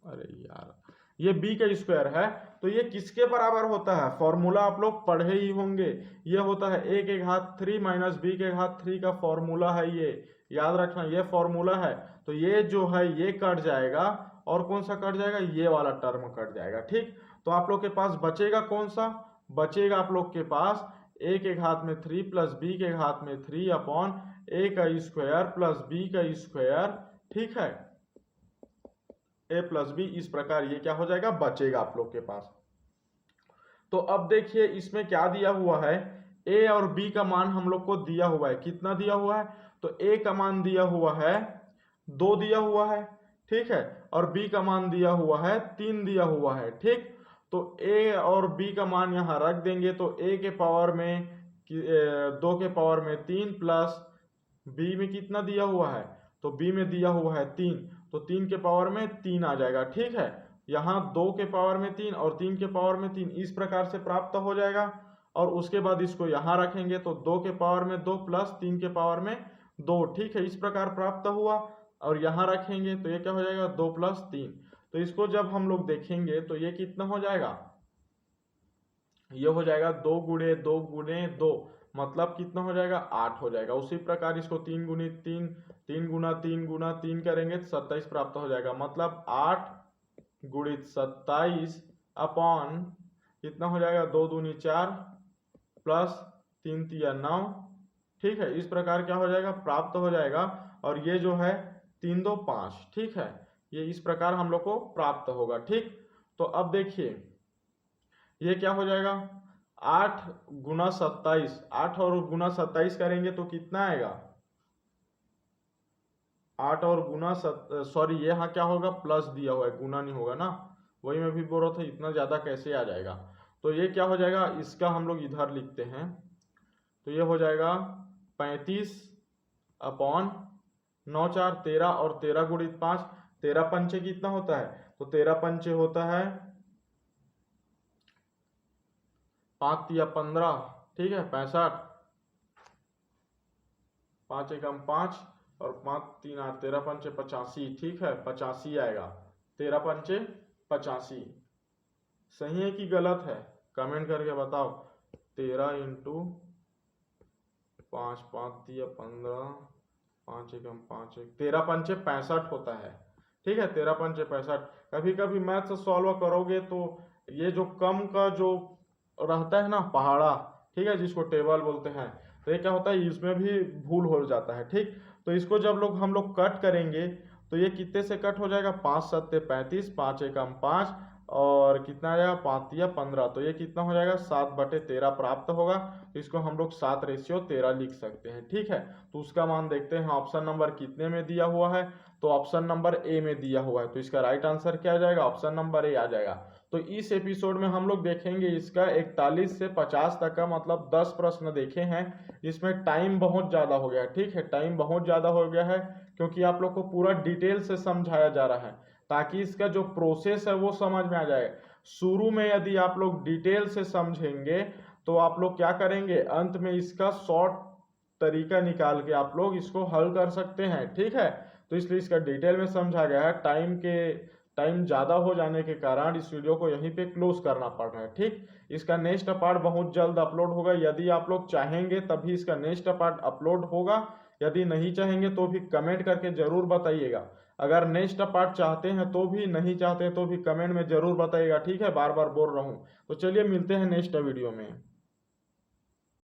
अरे यार ये बी का स्क्वायर है, तो ये किसके बराबर होता है, फॉर्मूला आप लोग पढ़े ही होंगे, ये होता है ए के घात 3 माइनस बी के घात 3 का फॉर्मूला है, ये याद रखना, ये फॉर्मूला है। तो ये जो है ये कट जाएगा, और कौन सा कट जाएगा, ये वाला टर्म कट जाएगा। ठीक, तो आप लोग के पास बचेगा कौन सा, बचेगा आप लोग के पास ए के घात में 3 प्लस बी के घात में 3 अपॉन ए का स्क्वायर प्लस बी का स्क्वायर। ठीक है, ए प्लस बी, इस प्रकार ये क्या हो जाएगा, बचेगा आप लोग के पास। तो अब देखिए इसमें क्या दिया हुआ है, ए और बी का मान हम लोग को दिया हुआ है, कितना दिया हुआ है, तो ए का मान दिया हुआ है 2 दिया हुआ है। ठीक है, और बी का मान दिया हुआ है 3 दिया हुआ है। ठीक, तो ए और बी का मान यहाँ रख देंगे, तो ए के पावर में 2 के पावर में 3 प्लस बी में कितना दिया हुआ है, तो बी में दिया हुआ है 3, तो 3 के पावर में 3 आ जाएगा, ठीक है। यहाँ 2 के पावर में 3 और 3 के पावर में 3 इस प्रकार से प्राप्त हो जाएगा। और उसके बाद इसको यहाँ रखेंगे तो 2 के पावर में 2 प्लस 3 के पावर में 2, ठीक है, इस प्रकार प्राप्त हुआ। और यहाँ रखेंगे तो ये क्या हो जाएगा 2 प्लस 3। तो इसको जब हम लोग देखेंगे तो ये कितना हो जाएगा, ये हो जाएगा 2 गुणे 2 गुणे 2, मतलब कितना हो जाएगा 8 हो जाएगा। उसी प्रकार इसको 3 गुणे 3 3 गुना 3 गुना 3 करेंगे तो 27 प्राप्त हो जाएगा, मतलब 8 गुणित 27 अपॉन कितना हो जाएगा 2 दूनी 4 प्लस 3 तिया 9, ठीक है। इस प्रकार क्या हो जाएगा प्राप्त हो जाएगा। और ये जो है 3 2 5, ठीक है, ये इस प्रकार हम लोग को प्राप्त होगा, ठीक। तो अब देखिए ये क्या हो जाएगा 8 गुना 27, 8 और गुना 27 करेंगे तो कितना आएगा 8 और गुना सॉरी ये यहाँ क्या होगा प्लस दिया हुआ है, गुना नहीं होगा ना, वही मैं भी बोल रहा था इतना ज़्यादा कैसे आ जाएगा। तो ये क्या हो जाएगा, इसका हम लोग इधर लिखते हैं तो ये हो जाएगा 35 अपॉन 9 4 13 और 13 गुणित 5, 13 पंचे कितना होता है, तो 13 पंचे होता है 5 या 15, ठीक है 65, 5 एकम 5 और 5 3 8 13 पंचे 85, ठीक है 85 आएगा, 13 पंचे 85। सही है कि गलत है, कमेंट करके बताओ। 13 इंटू 5 5 या 15 5 एकम 5 13 पंचे 65 होता है, ठीक है 13 पंचे 65। कभी कभी मैथ से सॉल्व करोगे तो ये जो कम का जो रहता है ना पहाड़ा, ठीक है, जिसको टेबल बोलते हैं, तो ये क्या होता है इसमें भी भूल हो जाता है, ठीक। तो इसको जब हम लोग कट करेंगे तो ये कितने से कट हो जाएगा 5 7 35, 5 एकम 5 और कितना आ जाएगा 5 या 15, तो ये कितना हो जाएगा 7/13 प्राप्त होगा। तो इसको हम लोग 7:13 लिख सकते हैं, ठीक है। तो उसका मान देखते हैं ऑप्शन नंबर कितने में दिया हुआ है, तो ऑप्शन नंबर ए में दिया हुआ है। तो इसका राइट आंसर क्या आ जाएगा, ऑप्शन नंबर ए आ जाएगा। तो इस एपिसोड में हम लोग देखेंगे इसका 41 से 50 तक का मतलब 10 प्रश्न देखे हैं, जिसमें टाइम बहुत ज़्यादा हो गया, ठीक है, टाइम बहुत ज़्यादा हो गया है क्योंकि आप लोग को पूरा डिटेल से समझाया जा रहा है ताकि इसका जो प्रोसेस है वो समझ में आ जाए। शुरू में यदि आप लोग डिटेल से समझेंगे तो आप लोग क्या करेंगे, अंत में इसका शॉर्ट तरीका निकाल के आप लोग इसको हल कर सकते हैं, ठीक है। तो इसलिए इसका डिटेल में समझा गया है। टाइम ज़्यादा हो जाने के कारण इस वीडियो को यहीं पे क्लोज करना पड़ रहा है, ठीक। इसका नेक्स्ट पार्ट बहुत जल्द अपलोड होगा, यदि आप लोग चाहेंगे तभी इसका नेक्स्ट पार्ट अपलोड होगा, यदि नहीं चाहेंगे तो भी कमेंट करके ज़रूर बताइएगा। अगर नेक्स्ट पार्ट चाहते हैं तो भी, नहीं चाहते तो भी कमेंट में ज़रूर बताइएगा, ठीक है, बार बार बोल रहा हूँ। तो चलिए मिलते हैं नेक्स्ट वीडियो में।